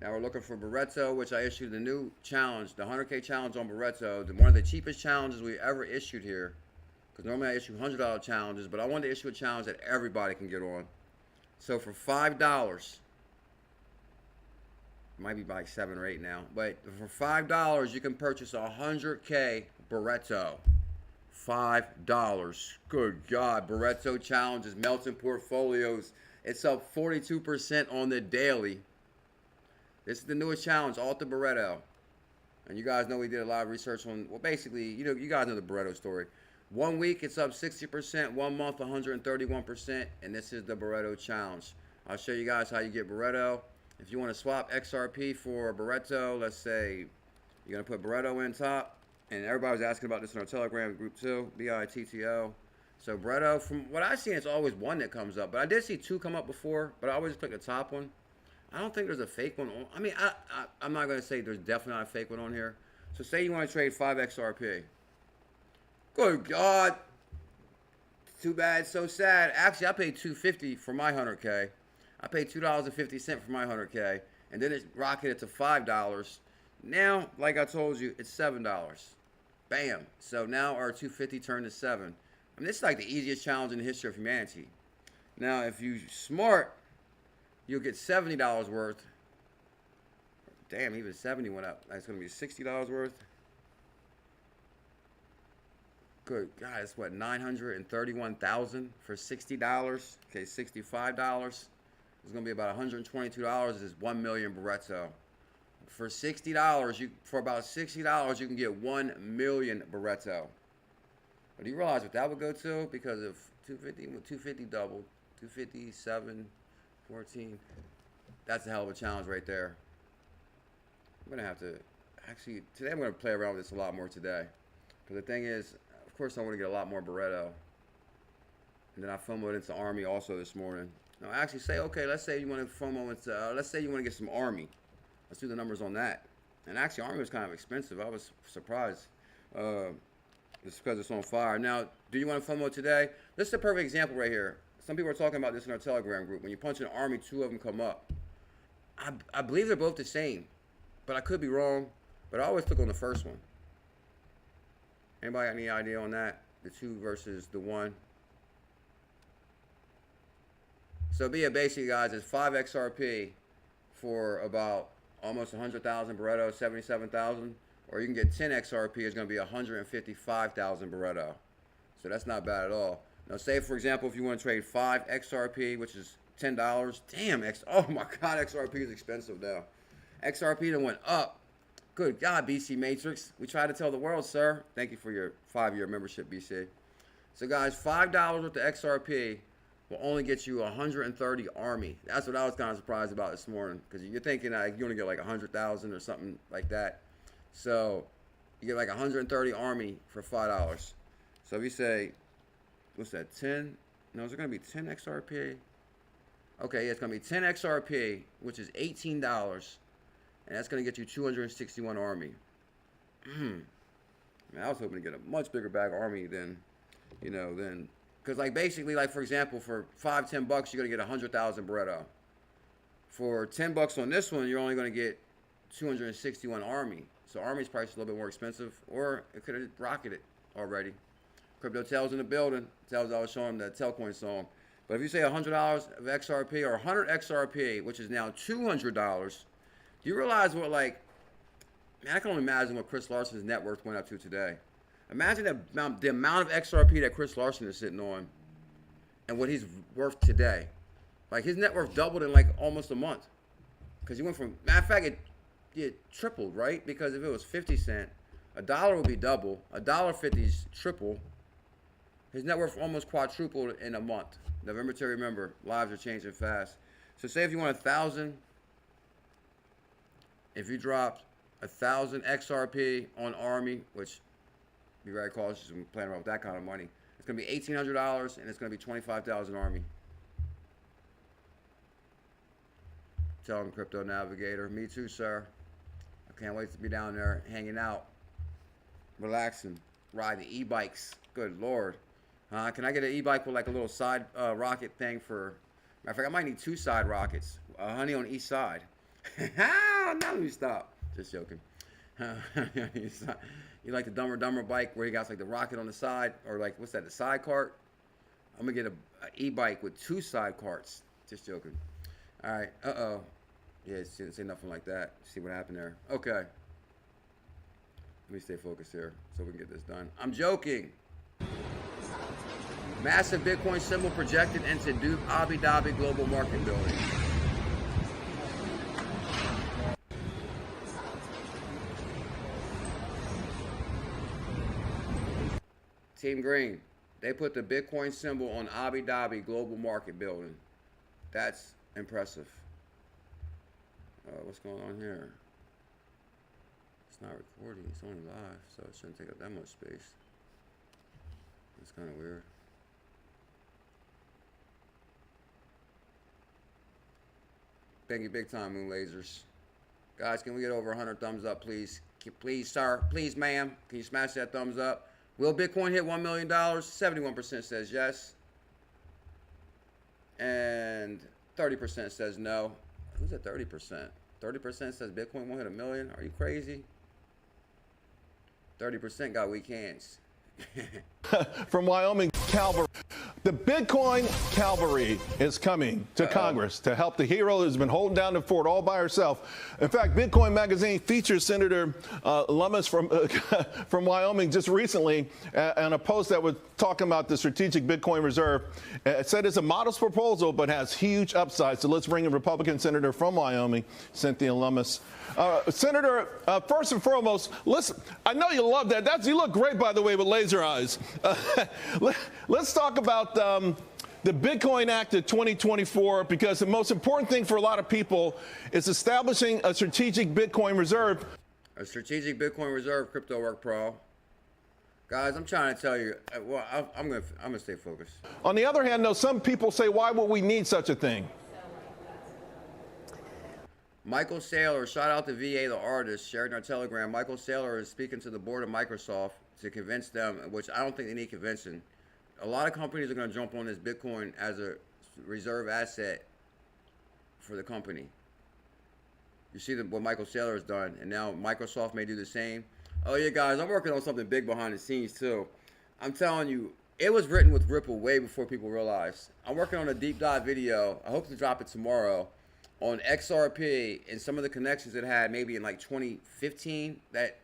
now we're looking for Beretto, which I issued the new challenge, the 100K challenge on Beretto, one of the cheapest challenges we ever issued here. Because normally I issue $100 challenges, but I wanted to issue a challenge that everybody can get on. So for $5, might be like 7 or 8 now. But for $5, you can purchase 100K Beretto. $5. Good God. Beretto challenges, melting portfolios. It's up 42% on the daily. This is the newest challenge, Alta Beretto. And you guys know we did a lot of research on, well, basically, you guys know the Beretto story. 1 week, it's up 60%. 1 month, 131%. And this is the Beretto challenge. I'll show you guys how you get Beretto. If you want to swap XRP for Beretto, let's say you're going to put Beretto in top. And everybody was asking about this in our Telegram group too, BITTO. So Beretto, from what I've seen, it's always one that comes up. But I did see 2 come up before, but I always click the top one. I don't think there's a fake one. I mean, I'm not going to say there's definitely not a fake one on here. So say you want to trade 5 XRP. Good God. Too bad, so sad. Actually, I paid $2.50 for my 100K. I paid $2.50 for my 100K. And then it rocketed to $5. Now, like I told you, it's $7. Bam. So now our 250 turned to 7. I mean, this is like the easiest challenge in the history of humanity. Now, if you're smart, you'll get $70 worth. Damn, even 70 went up. That's going to be $60 worth. Good God, it's what, 931,000 for $60? Okay, $65. It's going to be about $122. This is 1 million Beretto. For $60, for about $60, you can get 1 million Beretto. But do you realize what that would go to? Because of 250 doubled, 257, 14. That's a hell of a challenge right there. I'm gonna have to actually today. I'm gonna play around with this a lot more today. Because the thing is, of course, I want to get a lot more Beretto. And then I FOMOed into Army also this morning. Now, actually, say okay. Let's say you want to FOMO into. Let's say you want to get some Army. Let's do the numbers on that. And actually, Army was kind of expensive. I was surprised. Just because it's on fire. Now, do you want to FOMO today? This is a perfect example right here. Some people are talking about this in our Telegram group. When you punch an Army, 2 of them come up. I believe they're both the same. But I could be wrong. But I always click on the first one. Anybody got any idea on that? The 2 versus the 1. So basically, guys, it's 5 XRP for about almost 100,000 Beretto, 77,000, or you can get 10 XRP. It's going to be 155,000 Beretto. So that's not bad at all. Now, say for example, if you want to trade 5 XRP, which is $10. Damn, oh my God, XRP is expensive now. XRP then went up. Good God, BC Matrix. We try to tell the world, sir. Thank you for your 5-year membership, BC. So guys, $5 with the XRP will only get you 130 Army. That's what I was kind of surprised about this morning, because you're thinking you only get like 100,000 or something like that. So you get like 130 Army for $5. So if you say, what's that, 10? No, is it going to be 10 XRP? Okay, yeah, it's going to be 10 XRP, which is $18, and that's going to get you 261 Army. Man, I was hoping to get a much bigger bag of Army than, because like basically, like for example, for $5, $10, you're gonna get 100,000 Beretto. For $10 on this one, you're only gonna get 261 Army. So Army's price is a little bit more expensive, or it could have rocketed already. Crypto Tells in the building. Tells I was showing the Telcoin song. But if you say $100 of XRP or 100 XRP, which is now $200, do you realize what man, I can only imagine what Chris Larson's net worth went up to today. Imagine the amount of XRP that Chris Larson is sitting on and what he's worth today. Like, his net worth doubled in like almost a month. Because he went from, matter of fact, it tripled, right? Because if it was 50 cents, $1 would be double. $1.50 is triple. His net worth almost quadrupled in a month. November to remember, lives are changing fast. So say if you want 1,000, if you dropped 1,000 XRP on Army, which be very cautious when playing around with that kind of money. It's going to be $1,800 and it's going to be 25,000 Army. Tell him, Crypto Navigator. Me too, sir. I can't wait to be down there hanging out, relaxing, riding e-bikes. Good Lord. Can I get an e-bike with like a little side rocket thing for... Matter of fact, I might need 2 side rockets. Honey on each side. Now let me stop. Just joking. You like the Dumb and Dumber bike where you got like the rocket on the side, or like, what's that, the side cart? I'm gonna get a e-bike with 2 side carts. Just joking. All right. Yeah, didn't say nothing like that. See what happened there. Okay. Let me stay focused here so we can get this done. I'm joking. Massive Bitcoin symbol projected into Abu Dhabi global market building. Team Green, they put the Bitcoin symbol on Abu Dhabi global market building. That's impressive. What's going on here? It's not recording, it's only live, so it shouldn't take up that much space. It's kind of weird. Thank you big time, Moon Lasers. Guys, can we get over 100 thumbs up, please? Please, sir. Please, ma'am. Can you smash that thumbs up? Will Bitcoin hit $1 million? 71% says yes. And 30% says no. Who's at 30%? 30% says Bitcoin won't hit $1 million. Are you crazy? 30% got weak hands. From Wyoming, Calvary. The Bitcoin cavalry is coming to Congress to help the hero who's been holding down the fort all by herself. In fact, Bitcoin Magazine features Senator 𝕚𝕚𝕚 from Wyoming just recently on a post that was talking about the strategic Bitcoin reserve. It said it's a modest proposal, but has huge upside. So let's bring in Republican Senator from Wyoming, Cynthia 𝕚𝕚. Senator, first and foremost, listen, I know you love that. You look great, by the way, with laser eyes. Let's talk about the Bitcoin Act of 2024, because the most important thing for a lot of people is establishing a strategic Bitcoin reserve. A strategic Bitcoin reserve, Crypto Work Pro. Guys, I'm trying to tell you, well, I'm gonna stay focused. On the other hand, though, some people say, why would we need such a thing? Michael Saylor, shout out to VA, the artist, shared in our Telegram. Michael Saylor is speaking to the board of Microsoft to convince them, which I don't think they need convincing. A lot of companies are going to jump on this Bitcoin as a reserve asset for the company. You see what Michael Saylor has done, and now Microsoft may do the same. Oh yeah, guys, I'm working on something big behind the scenes too. I'm telling you, it was written with Ripple way before people realized. I'm working on a deep dive video. I hope to drop it tomorrow on XRP and some of the connections it had maybe in like 2015. That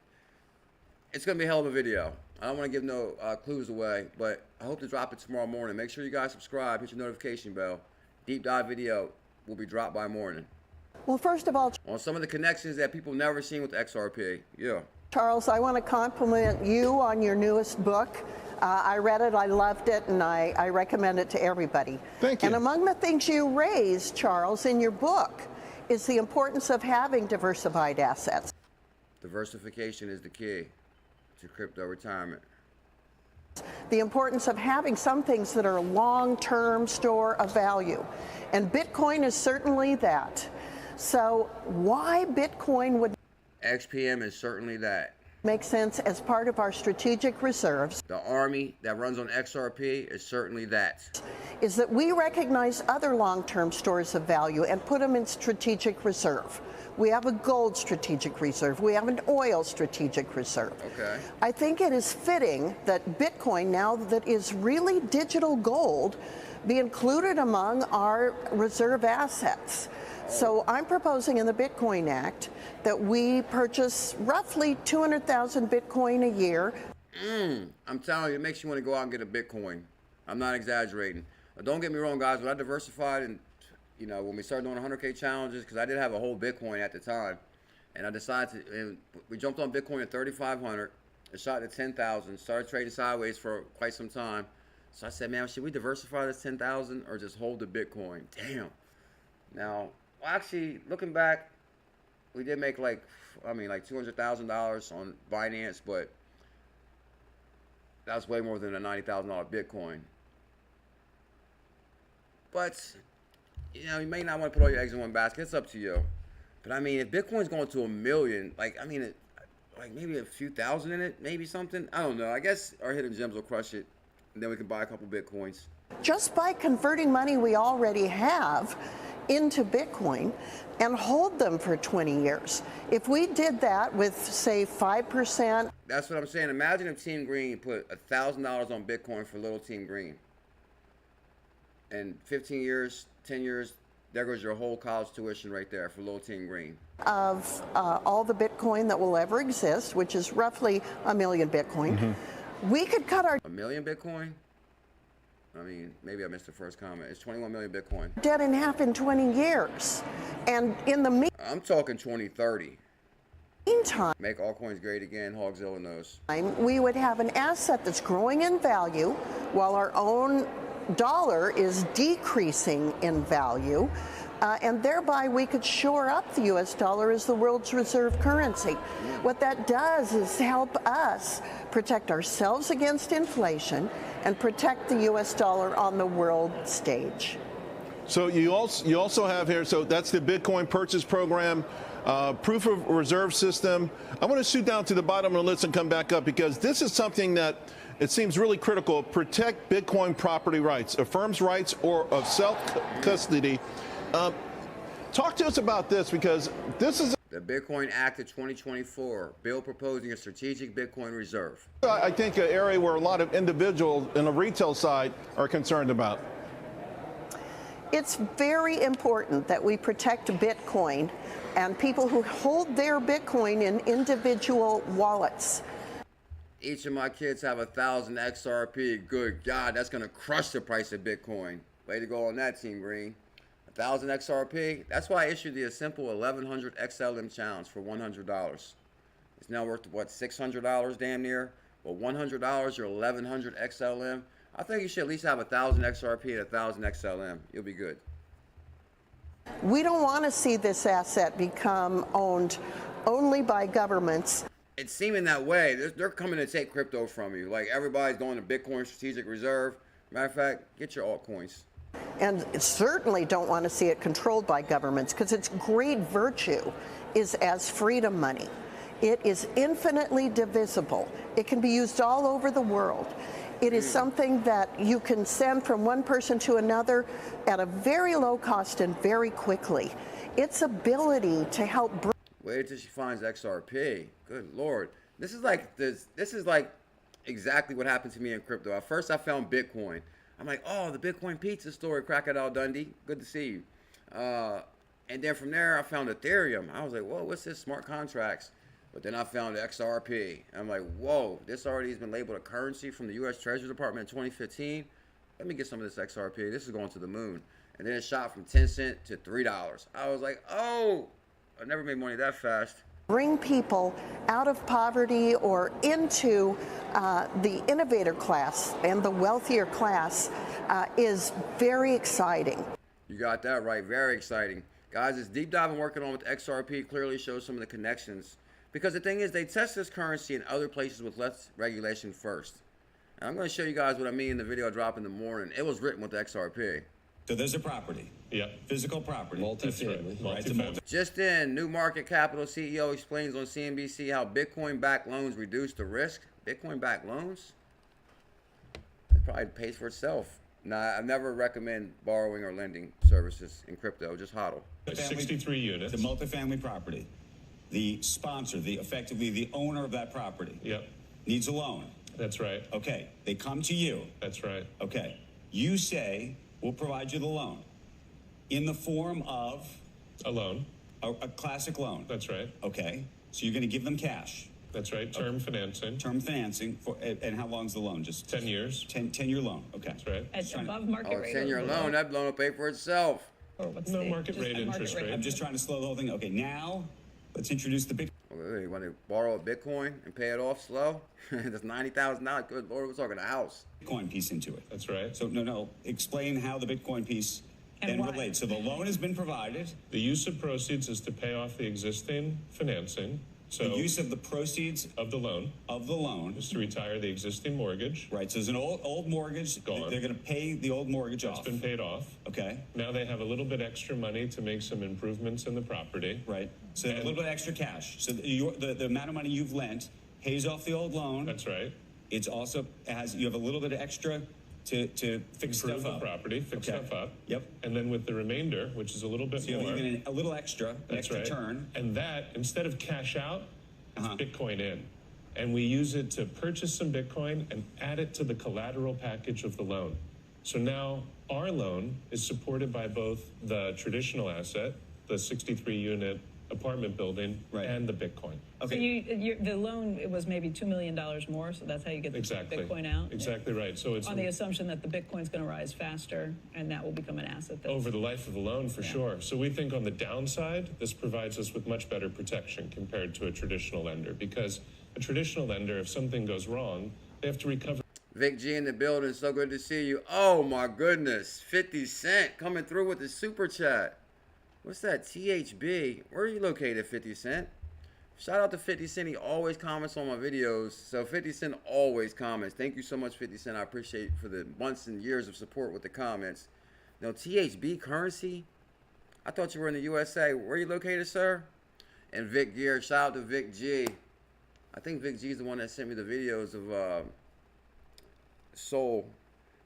it's going to be a hell of a video. I don't want to give no clues away, but I hope to drop it tomorrow morning. Make sure you guys subscribe, hit your notification bell. Deep dive video will be dropped by morning. Well, first of all, on some of the connections that people never seen with XRP. Yeah. Charles, I want to compliment you on your newest book. I read it, I loved it, and I recommend it to everybody. Thank you. And among the things you raised, Charles, in your book is the importance of having diversified assets. Diversification is the key to crypto retirement. The importance of having some things that are long-term store of value. And Bitcoin is certainly that. So why Bitcoin would XPM is certainly that. Make sense as part of our strategic reserves. The army that runs on XRP is certainly that. Is that we recognize other long-term stores of value and put them in strategic reserve. We have a gold strategic reserve. We have an oil strategic reserve. Okay. I think it is fitting that Bitcoin, now that is really digital gold, be included among our reserve assets. So I'm proposing in the Bitcoin Act that we purchase roughly 200,000 Bitcoin a year. I'm telling you, it makes you want to go out and get a Bitcoin. I'm not exaggerating. Don't get me wrong, guys. When I diversified and, you know, when we started doing 100K challenges, because I did have a whole Bitcoin at the time, and I decided to, and we jumped on Bitcoin at 3,500, it shot to 10,000, started trading sideways for quite some time. So I said, man, should we diversify this 10,000 or just hold the Bitcoin? Damn. Now, actually, looking back, we did make like $200,000 on Binance, but that's way more than a $90,000 Bitcoin. But, you know, you may not want to put all your eggs in one basket. It's up to you. But I mean, if Bitcoin's going to $1 million, like maybe a few thousand in it, maybe something. I don't know. I guess our hidden gems will crush it, and then we can buy a couple Bitcoins. Just by converting money we already have into Bitcoin and hold them for 20 years. If we did that with, say, 5%. That's what I'm saying. Imagine if Team Green put $1,000 on Bitcoin for little Team Green. And 15 years, 10 years, There goes your whole college tuition right there for 𝕊𝕠𝕟. Of all the Bitcoin that will ever exist, which is roughly 1 million Bitcoin, we could cut our 1 million Bitcoin? I mean, maybe I missed the first comment. It's 21 million Bitcoin. debt in half in 20 years. And in the I'm talking 2030. meantime, Make all coins great again. ℙ𝕝𝕟𝕚𝕄𝕗 knows. we would have an asset that's growing in value while our own dollar is decreasing in value. And thereby we could shore up the US dollar as the world's reserve currency. What that does is help us protect ourselves against inflation and protect the US dollar on the world stage. So you also have here, so that's the Bitcoin purchase program, proof of reserve system. I want to shoot down to the bottom of the list and come back up because this is something that it seems really critical. Protect Bitcoin property rights, a firm's rights or of self-custody. Talk to us about this because this is the Bitcoin Act of 2024, bill proposing a strategic Bitcoin reserve. I think an area where a lot of individuals in the retail side are concerned about. It's very important that we protect Bitcoin and people who hold their Bitcoin in individual wallets. Each of my kids have 1,000 XRP. Good God, that's going to crush the price of Bitcoin. Way to go on that, Team Green. 1,000 XRP. That's why I issued the simple 1,100 XLM challenge for $100. It's now worth, what, $600 damn near? Well, $100 or 1,100 XLM. I think you should at least have 1,000 XRP and 1,000 XLM. You'll be good. We don't want to see this asset become owned only by governments. It's seeming that way. They're coming to take crypto from you. Like everybody's going to Bitcoin Strategic Reserve. Matter of fact, get your altcoins. And certainly don't want to see it controlled by governments because its great virtue is as freedom money. It is infinitely divisible. It can be used all over the world. It is something that you can send from one person to another at a very low cost and very quickly. Its ability to help wait until she finds XRP. Good Lord. This is like exactly what happened to me in crypto. At first I found Bitcoin. I'm like, oh, the Bitcoin pizza store, Crocodile Dundee. Good to see you. And then from there I found Ethereum. I was like, whoa, what's this? Smart contracts. But then I found XRP. I'm like, whoa, this already has been labeled a currency from the U.S. Treasury Department in 2015. Let me get some of this XRP. This is going to the moon. And then it shot from 10 cents to $3. I was like, oh, I never made money that fast. Bring people out of poverty or into the innovator class and the wealthier class is very exciting. You got that right. Very exciting. Guys, this deep dive I'm working on with XRP clearly shows some of the connections. Because the thing is, they test this currency in other places with less regulation first. And I'm going to show you guys what I mean in the video I drop in the morning. It was written with the XRP. So there's a property. Yeah. Physical property. Multifamily. Right. Multifamily. Just in, New Market Capital CEO explains on CNBC how Bitcoin-backed loans reduce the risk. Bitcoin-backed loans? It probably pays for itself. Nah, I never recommend borrowing or lending services in crypto. Just hodl. 63 units. The multifamily property. The sponsor, effectively the owner of that property. Yep. Needs a loan. That's right. Okay. They come to you. That's right. Okay. You say, we'll provide you the loan in the form of a loan, a classic loan. That's right. Okay. So you're going to give them cash. That's right. Term financing. Term financing. And how long's the loan? Just 10 years. 10-year loan. Okay. That's right. It's above market rate. 10-year loan. That loan will pay for itself. Or what's no market rate interest rate. I'm just trying to slow the whole thing. Okay. Now, let's introduce the big. You want to borrow a Bitcoin and pay it off slow? That's $90,000. Good Lord, we're talking a house. Bitcoin piece into it. That's right. So no. Explain how the Bitcoin piece then relates. So the loan has been provided. The use of proceeds is to pay off the existing financing. So the use of the proceeds of the loan is to retire the existing mortgage. Right. So there's an old mortgage. Gone. They're going to pay the old mortgage off. It's been paid off. Okay. Now they have a little bit extra money to make some improvements in the property. Right. So a little bit extra cash. So the amount of money you've lent pays off the old loan. That's right. It's also you have a little bit of extra to fix stuff up. Property, fix stuff up. Yep. And then with the remainder, which is a little bit more. You're a little extra, extra turn. And that, instead of cash out, it's Bitcoin in. And we use it to purchase some Bitcoin and add it to the collateral package of the loan. So now our loan is supported by both the traditional asset, the 63-unit apartment building, and the Bitcoin. Okay. So the loan, it was maybe $2 million more, so that's how you get the Bitcoin out? Exactly right. So it's on the assumption that the Bitcoin's going to rise faster, and that will become an asset. Over the life of the loan, for sure. So we think on the downside, this provides us with much better protection compared to a traditional lender, because a traditional lender, if something goes wrong, they have to recover. Vic G in the building. So good to see you. Oh, my goodness. 50 Cent coming through with the super chat. What's that? THB. Where are you located, 50 Cent? Shout out to 50 Cent. He always comments on my videos. So 50 Cent always comments. Thank you so much, 50 Cent. I appreciate for the months and years of support with the comments. Now, THB currency? I thought you were in the USA. Where are you located, sir? And Vic Gear. Shout out to Vic G. I think Vic G is the one that sent me the videos of Soul.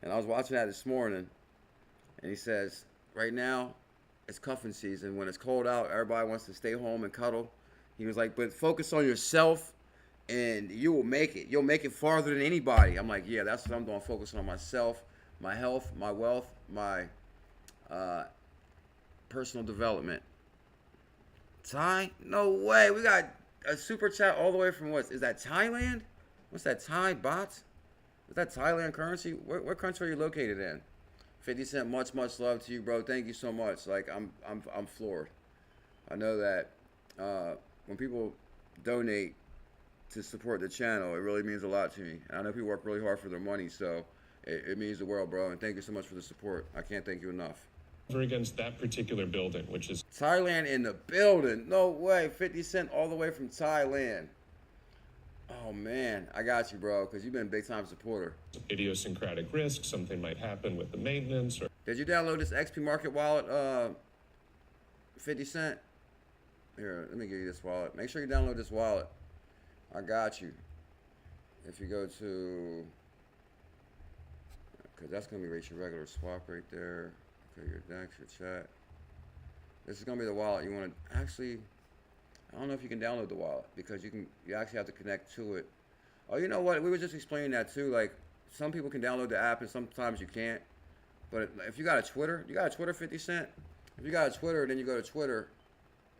And I was watching that this morning. And he says, right now, it's cuffing season. When it's cold out, everybody wants to stay home and cuddle. He was like, but focus on yourself and you will make it. You'll make it farther than anybody. I'm like, yeah, that's what I'm doing. Focusing on myself, my health, my wealth, my personal development. Thai? No way. We got a super chat all the way from what? Is that Thailand? What's that? Thai bots? Is that Thailand currency? What country are you located in? 50 Cent, much love to you, bro. Thank you so much. Like, I'm floored. I know that when people donate to support the channel, it really means a lot to me. And I know people work really hard for their money, so it means the world, bro. And thank you so much for the support. I can't thank you enough. Against that particular building, which is Thailand in the building. No way. 50 Cent all the way from Thailand. Oh, man. I got you, bro, because you've been a big-time supporter. Idiosyncratic risk. Something might happen with the maintenance. Or did you download this XPMarket wallet, 50 Cent? Here, let me give you this wallet. Make sure you download this wallet. I got you. If you go to, because that's going to be your regular swap right there. Okay, your DEX, your chat. This is going to be the wallet. You want to actually, I don't know if you can download the wallet because you actually have to connect to it. Oh, you know what? We were just explaining that too. Like, some people can download the app and sometimes you can't. But if you got a Twitter, 50 Cent? If you got a Twitter, then you go to Twitter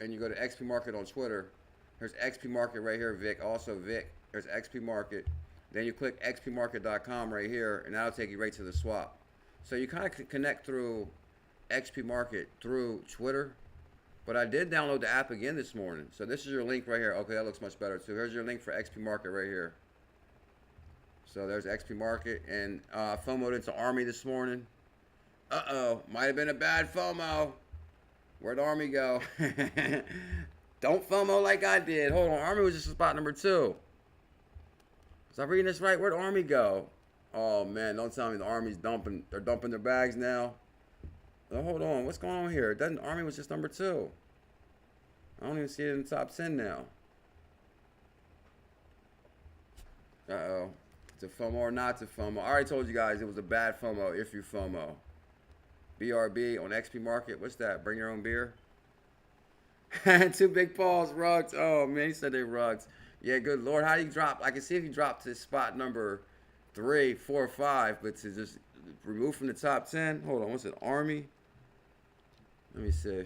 and you go to XPMarket on Twitter. There's XPMarket right here, Vic. Also, Vic, there's XPMarket. Then you click xpmarket.com right here, and that'll take you right to the swap. So you kind of connect through XPMarket through Twitter. But I did download the app again this morning. So this is your link right here. Okay, that looks much better too. Here's your link for XPMarket right here. So there's XPMarket, and FOMO'd into Army this morning. Uh-oh, might have been a bad FOMO. Where'd Army go? Don't FOMO like I did. Hold on, Army was just spot number 2. Is I reading this right? Where'd Army go? Oh man, don't tell me the Army's dumping. They're dumping their bags now. Oh, hold on, what's going on here? Doesn't Army was just number 2? I don't even see it in the top 10 now. Uh-oh. To FOMO or not to FOMO? I already told you guys it was a bad FOMO if you FOMO. BRB on XPMarket. What's that? Bring your own beer? 2 big paws, rugs. Oh, man, he said they rugs. Yeah, good Lord. How do you drop? I can see if you drop to spot number 3, 4, 5, but to just remove from the top 10. Hold on. What's it? Army? Let me see.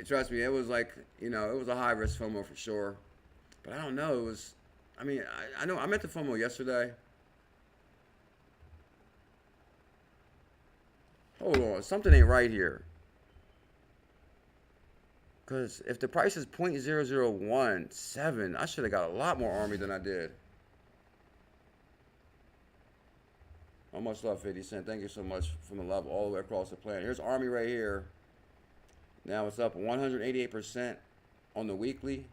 Trust me, it was like, you know, it was a high-risk FOMO for sure. But I don't know. It was, I mean, I know I meant the FOMO yesterday. Hold on. Something ain't right here. Because if the price is 0.0017, I should have got a lot more Army than I did. How much love, 50 Cent? Thank you so much from the love all the way across the planet. Here's Army right here. Now it's up 188% on the weekly.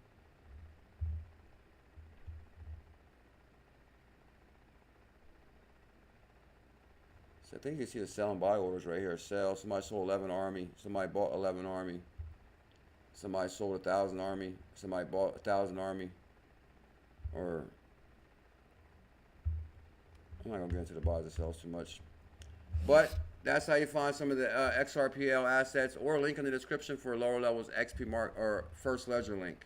So I think you see the sell and buy orders right here. Sell. Somebody sold 11 Army. Somebody bought 11 Army. Somebody sold 1,000 Army. Somebody bought 1,000 Army. Or I'm not gonna get into the buys and sells too much. But that's how you find some of the XRPL assets, or link in the description for lower levels XPMarket or First Ledger link.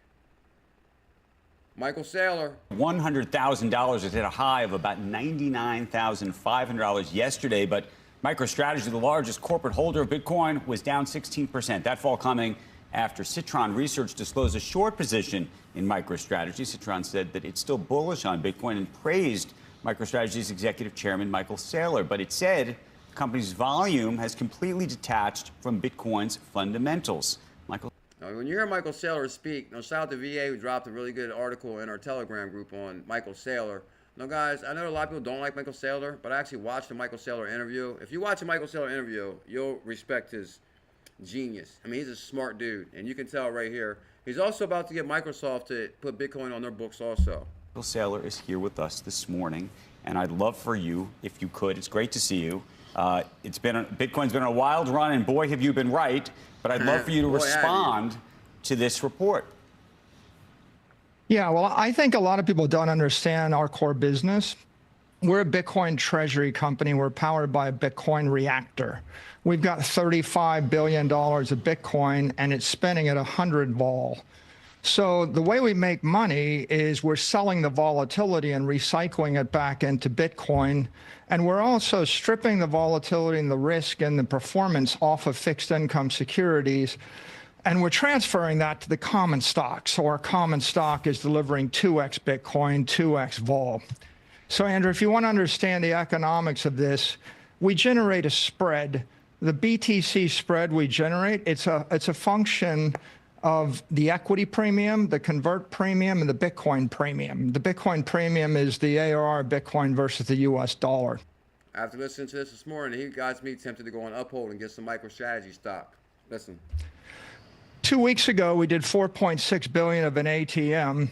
Michael Saylor. $100,000 has hit a high of about $99,500 yesterday, but MicroStrategy, the largest corporate holder of Bitcoin, was down 16%. That fall coming after Citron Research disclosed a short position in MicroStrategy. Citron said that it's still bullish on Bitcoin and praised MicroStrategy's executive chairman, Michael Saylor. But it said the company's volume has completely detached from Bitcoin's fundamentals. Michael. Now, when you hear Michael Saylor speak, now shout out to VA who dropped a really good article in our Telegram group on Michael Saylor. Now, guys, I know a lot of people don't like Michael Saylor, but I actually watched the Michael Saylor interview. If you watch a Michael Saylor interview, you'll respect his genius. I mean, he's a smart dude, and you can tell right here. He's also about to get Microsoft to put Bitcoin on their books also. Michael Saylor is here with us this morning, and I'd love for you, if you could, it's great to see you. Bitcoin's been a wild run, and boy, have you been right, but I'd love for you to respond to this report. Yeah, well, I think a lot of people don't understand our core business. We're a Bitcoin treasury company. We're powered by a Bitcoin reactor. We've got $35 billion of Bitcoin, and it's spinning at 100 vol. So the way we make money is we're selling the volatility and recycling it back into Bitcoin. And we're also stripping the volatility and the risk and the performance off of fixed income securities. And we're transferring that to the common stock. So our common stock is delivering 2x Bitcoin, 2x vol. So Andrew, if you want to understand the economics of this, we generate a spread. The BTC spread we generate, it's a function of the equity premium, the convert premium, and the Bitcoin premium. The Bitcoin premium is the ARR of Bitcoin versus the US dollar. After listening to this morning, he got me tempted to go on Uphold and get some MicroStrategy stock. Listen. 2 weeks ago, we did 4.6 billion of an ATM.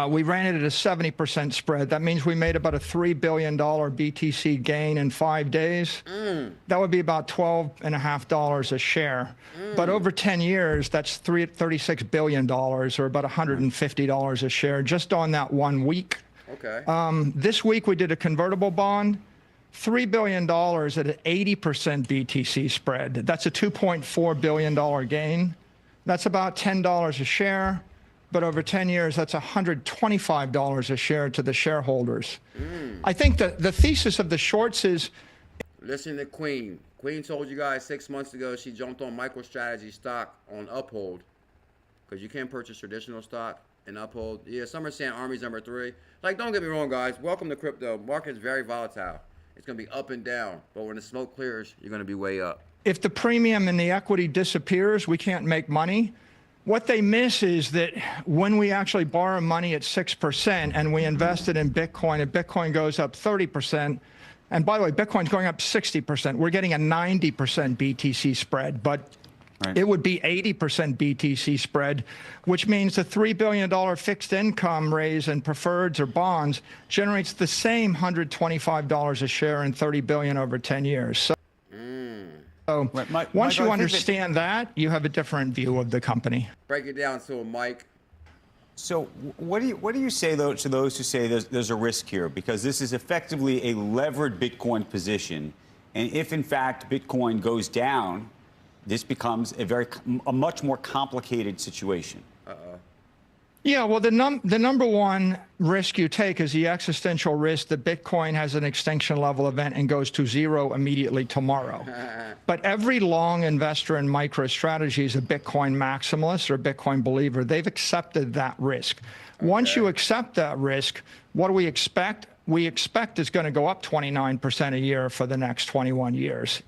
We ran it at a 70% spread. That means we made about a $3 billion BTC gain in 5 days. That would be about $12.50 a share. But over 10 years, that's $36 billion, or about $150 a share, just on that 1 week. Okay. This week, we did a convertible bond, $3 billion at an 80% BTC spread. That's a $2.4 billion gain. That's about $10 a share. But over 10 years, that's $125 a share to the shareholders. I think the thesis of the shorts is... Listen to Queen. Queen told you guys 6 months ago she jumped on MicroStrategy stock on Uphold because you can't purchase traditional stock in Uphold. Yeah, some are saying Army's #3. Like, don't get me wrong, guys. Welcome to crypto. Market is very volatile. It's going to be up and down. But when the smoke clears, you're going to be way up. If the premium and the equity disappears, we can't make money. What they miss is that when we actually borrow money at 6% and we invest it in Bitcoin, and Bitcoin goes up 30%, and by the way, Bitcoin's going up 60%, we're getting a 90% BTC spread, but it would be 80% BTC spread, which means the $3 billion fixed income raise in preferreds or bonds generates the same $125 a share and $30 billion over 10 years. So once you understand that, you have a different view of the company. Break it down to him, Mike. So what do you say, though, to those who say there's a risk here? Because this is effectively a levered Bitcoin position. And if, in fact, Bitcoin goes down, this becomes a much more complicated situation. Yeah, well, the number one risk you take is the existential risk that Bitcoin has an extinction level event and goes to zero immediately tomorrow. But every long investor in MicroStrategy is a Bitcoin maximalist or a Bitcoin believer. They've accepted that risk. Once you accept that risk, what do we expect? We expect it's going to go up 29% a year for the next 21 years.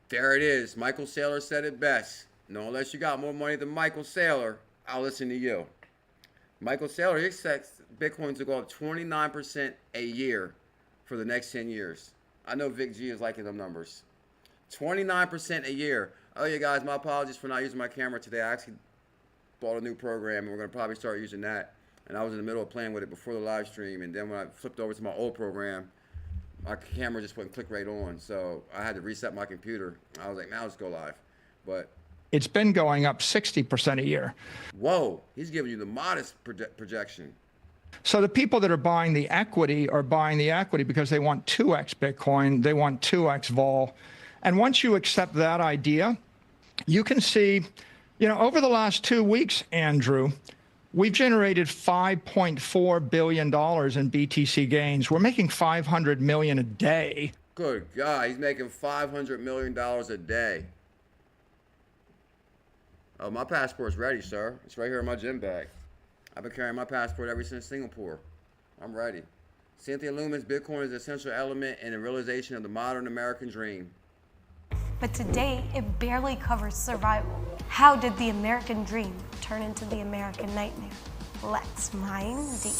There it is. Michael Saylor said it best. No, unless you got more money than Michael Saylor, I'll listen to you. Michael Saylor, he expects Bitcoin to go up 29% a year for the next 10 years. I know Vic G is liking them numbers. 29% a year. Oh, yeah, guys, my apologies for not using my camera today. I actually bought a new program, and we're going to probably start using that. And I was in the middle of playing with it before the live stream, and then when I flipped over to my old program, my camera just wouldn't click right on. So I had to reset my computer. I was like, now let's go live. But it's been going up 60% a year. Whoa, he's giving you the modest projection. So the people that are buying the equity are buying the equity because they want 2x Bitcoin, they want 2x vol. And once you accept that idea, you can see, over the last 2 weeks, Andrew, We've generated $5.4 billion in BTC gains. We're making $500 million a day. Good God, he's making $500 million a day. Oh, my passport's ready, sir. It's right here in my gym bag. I've been carrying my passport ever since Singapore. I'm ready. Cynthia Lumen's Bitcoin is an essential element in the realization of the modern American dream. But today, it barely covers survival. How did the American dream turn into the American nightmare? Let's mine deep.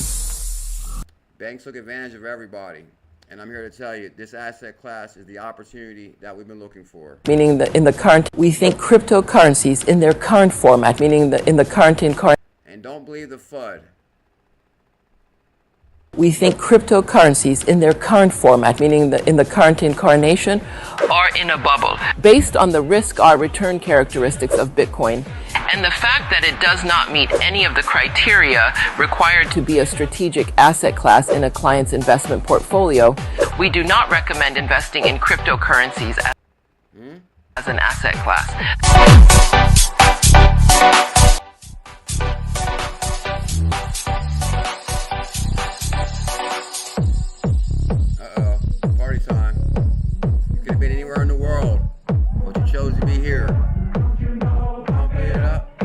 Banks took advantage of everybody. And I'm here to tell you, this asset class is the opportunity that we've been looking for. Meaning that in the current, we think cryptocurrencies in their current format, meaning that in the current incarnation. And don't believe the FUD. We think cryptocurrencies in their current format, meaning that in the current incarnation, are in a bubble. Based on the risk-R return characteristics of Bitcoin, and the fact that it does not meet any of the criteria required to be a strategic asset class in a client's investment portfolio, we do not recommend investing in cryptocurrencies as an asset class. Party time. You could have been anywhere in the world, but you chose to be here. Pump it up.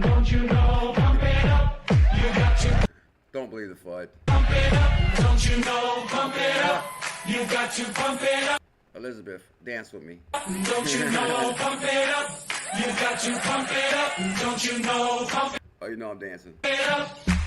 Don't you know, pump it up. You got to. Don't believe the FUD. Pump it up. Don't you know, pump it up. You got to pump it up. Elizabeth, dance with me. Don't you know, pump it up. You got to pump it up. Don't you know, pump it up. Oh, you know I'm dancing.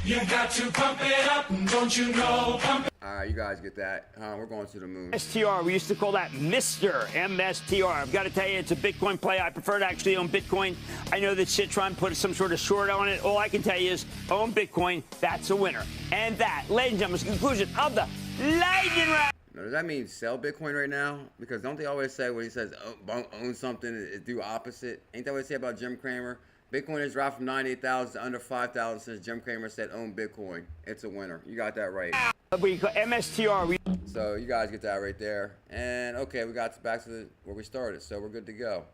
You got to pump it up. Don't you know, pump it up. All right, you guys get that. We're going to the moon. STR, we used to call that Mr. MSTR. I've got to tell you, it's a Bitcoin play. I prefer to actually own Bitcoin. I know that Citron put some sort of short on it. All I can tell you is own Bitcoin. That's a winner. And that, ladies and gentlemen, is the conclusion of the lightning round. Now, does that mean sell Bitcoin right now? Because don't they always say when he says own something, it do opposite? Ain't that what they say about Jim Cramer? Bitcoin has dropped from 98,000 to under 5,000 since Jim Cramer said own Bitcoin. It's a winner. You got that right. We call MSTR. So you guys get that right there. And okay, we got back to where we started, so we're good to go.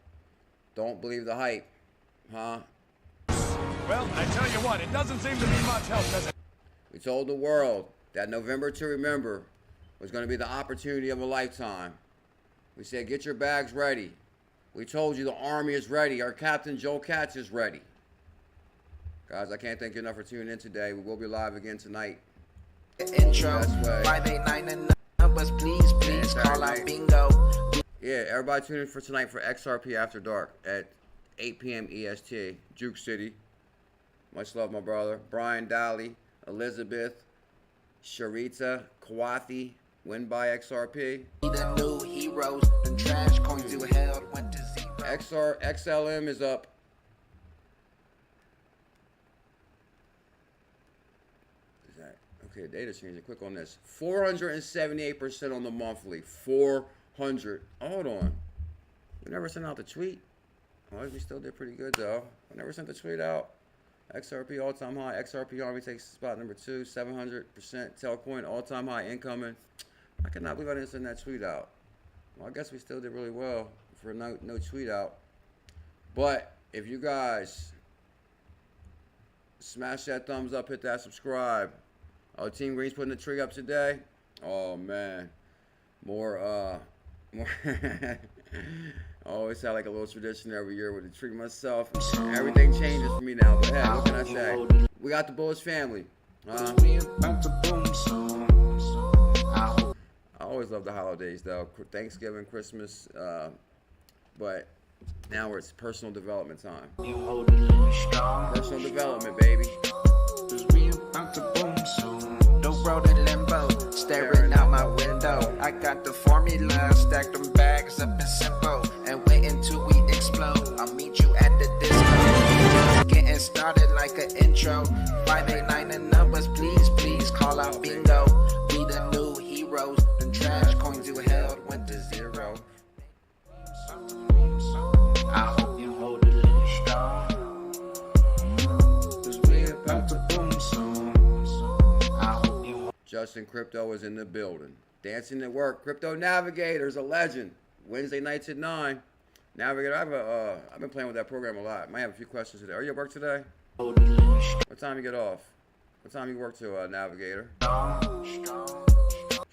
Don't believe the hype, huh? Well, I tell you what, it doesn't seem to be much help, does it? We told the world that November to remember was going to be the opportunity of a lifetime. We said, get your bags ready. We told you the Army is ready. Our Captain Joe Katz is ready. Guys, I can't thank you enough for tuning in today. We will be live again tonight. Intro, Friday night and numbers, please call out bingo. Yeah, everybody tune in for tonight for XRP After Dark at 8 p.m. EST, Juke City. Much love, my brother. Brian Daly, Elizabeth, Sharita, Kwathi, win by XRP. The new heroes, the trash coins you held went to zero. XLM is up. Is that okay? Data changing. Click on this. 478% on the monthly. 400. Hold on. We never sent out the tweet. Oh, we still did pretty good though. We never sent the tweet out. XRP all-time high. XRP Army takes spot number 2. 700%. Telcoin all-time high incoming. I cannot believe I didn't send that tweet out. Well, I guess we still did really well for no tweet out. But if you guys smash that thumbs up, hit that subscribe. Oh, Team Green's putting the tree up today. Oh man, more. I always have like a little tradition every year with the tree myself. Everything changes for me now. But hey, what can I say? We got the Bullish family. I always love the holidays though. Thanksgiving, Christmas, but now it's personal development time. Personal development, baby. The road in limbo, staring out my window. I got the formula, stacked them bags up in simple, and wait until we explode. I'll meet you at the disco. Getting started like an intro. Friday night and numbers, please call out bingo. We the new heroes. Trash coins you held went to zero. I hope you hold it in strong, 'cause we about to boom soon. I hope you. Justin Crypto is in the building. Dancing at work. Crypto Navigator's a legend. Wednesday nights at 9. Navigator, I've been playing with that program a lot. Might have a few questions today. Are you at work today? What time you get off? What time you work till, Navigator?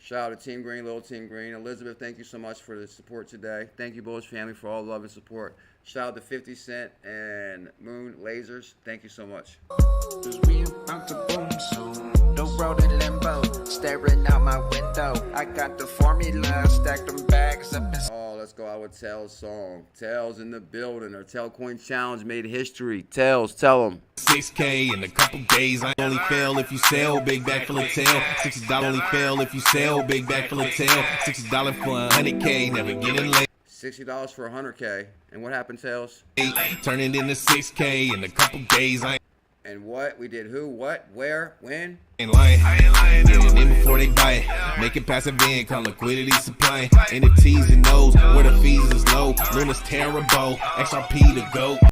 Shout out to Team Green, Little Team Green. Elizabeth, thank you so much for the support today. Thank you, Bullish family, for all love and support. Shout out to 50 Cent and Moon Lasers. Thank you so much. We about to boom soon. The road in limbo, staring out my window. I got the formula, stacked them bags up and... Oh, let's go out with Tell's song. Tell's in the building. Our Telcoin challenge made history. Tell's, tell them. 6K in a couple days. I only fail if you sell big bag full of tail. $60 only fail if you sell big bag full of tail. $60 for 100K, never getting late. $60 for 100K. And what happened, Tell's? Turn it into 6K in a couple days. And what? We did who, what, where, when? Ain't lying. Get it in before they buy it. Make it passive income, liquidity supply. In the T's and O's, where the fees is low. 𝕝𝕚𝕝 XRP the GOAT.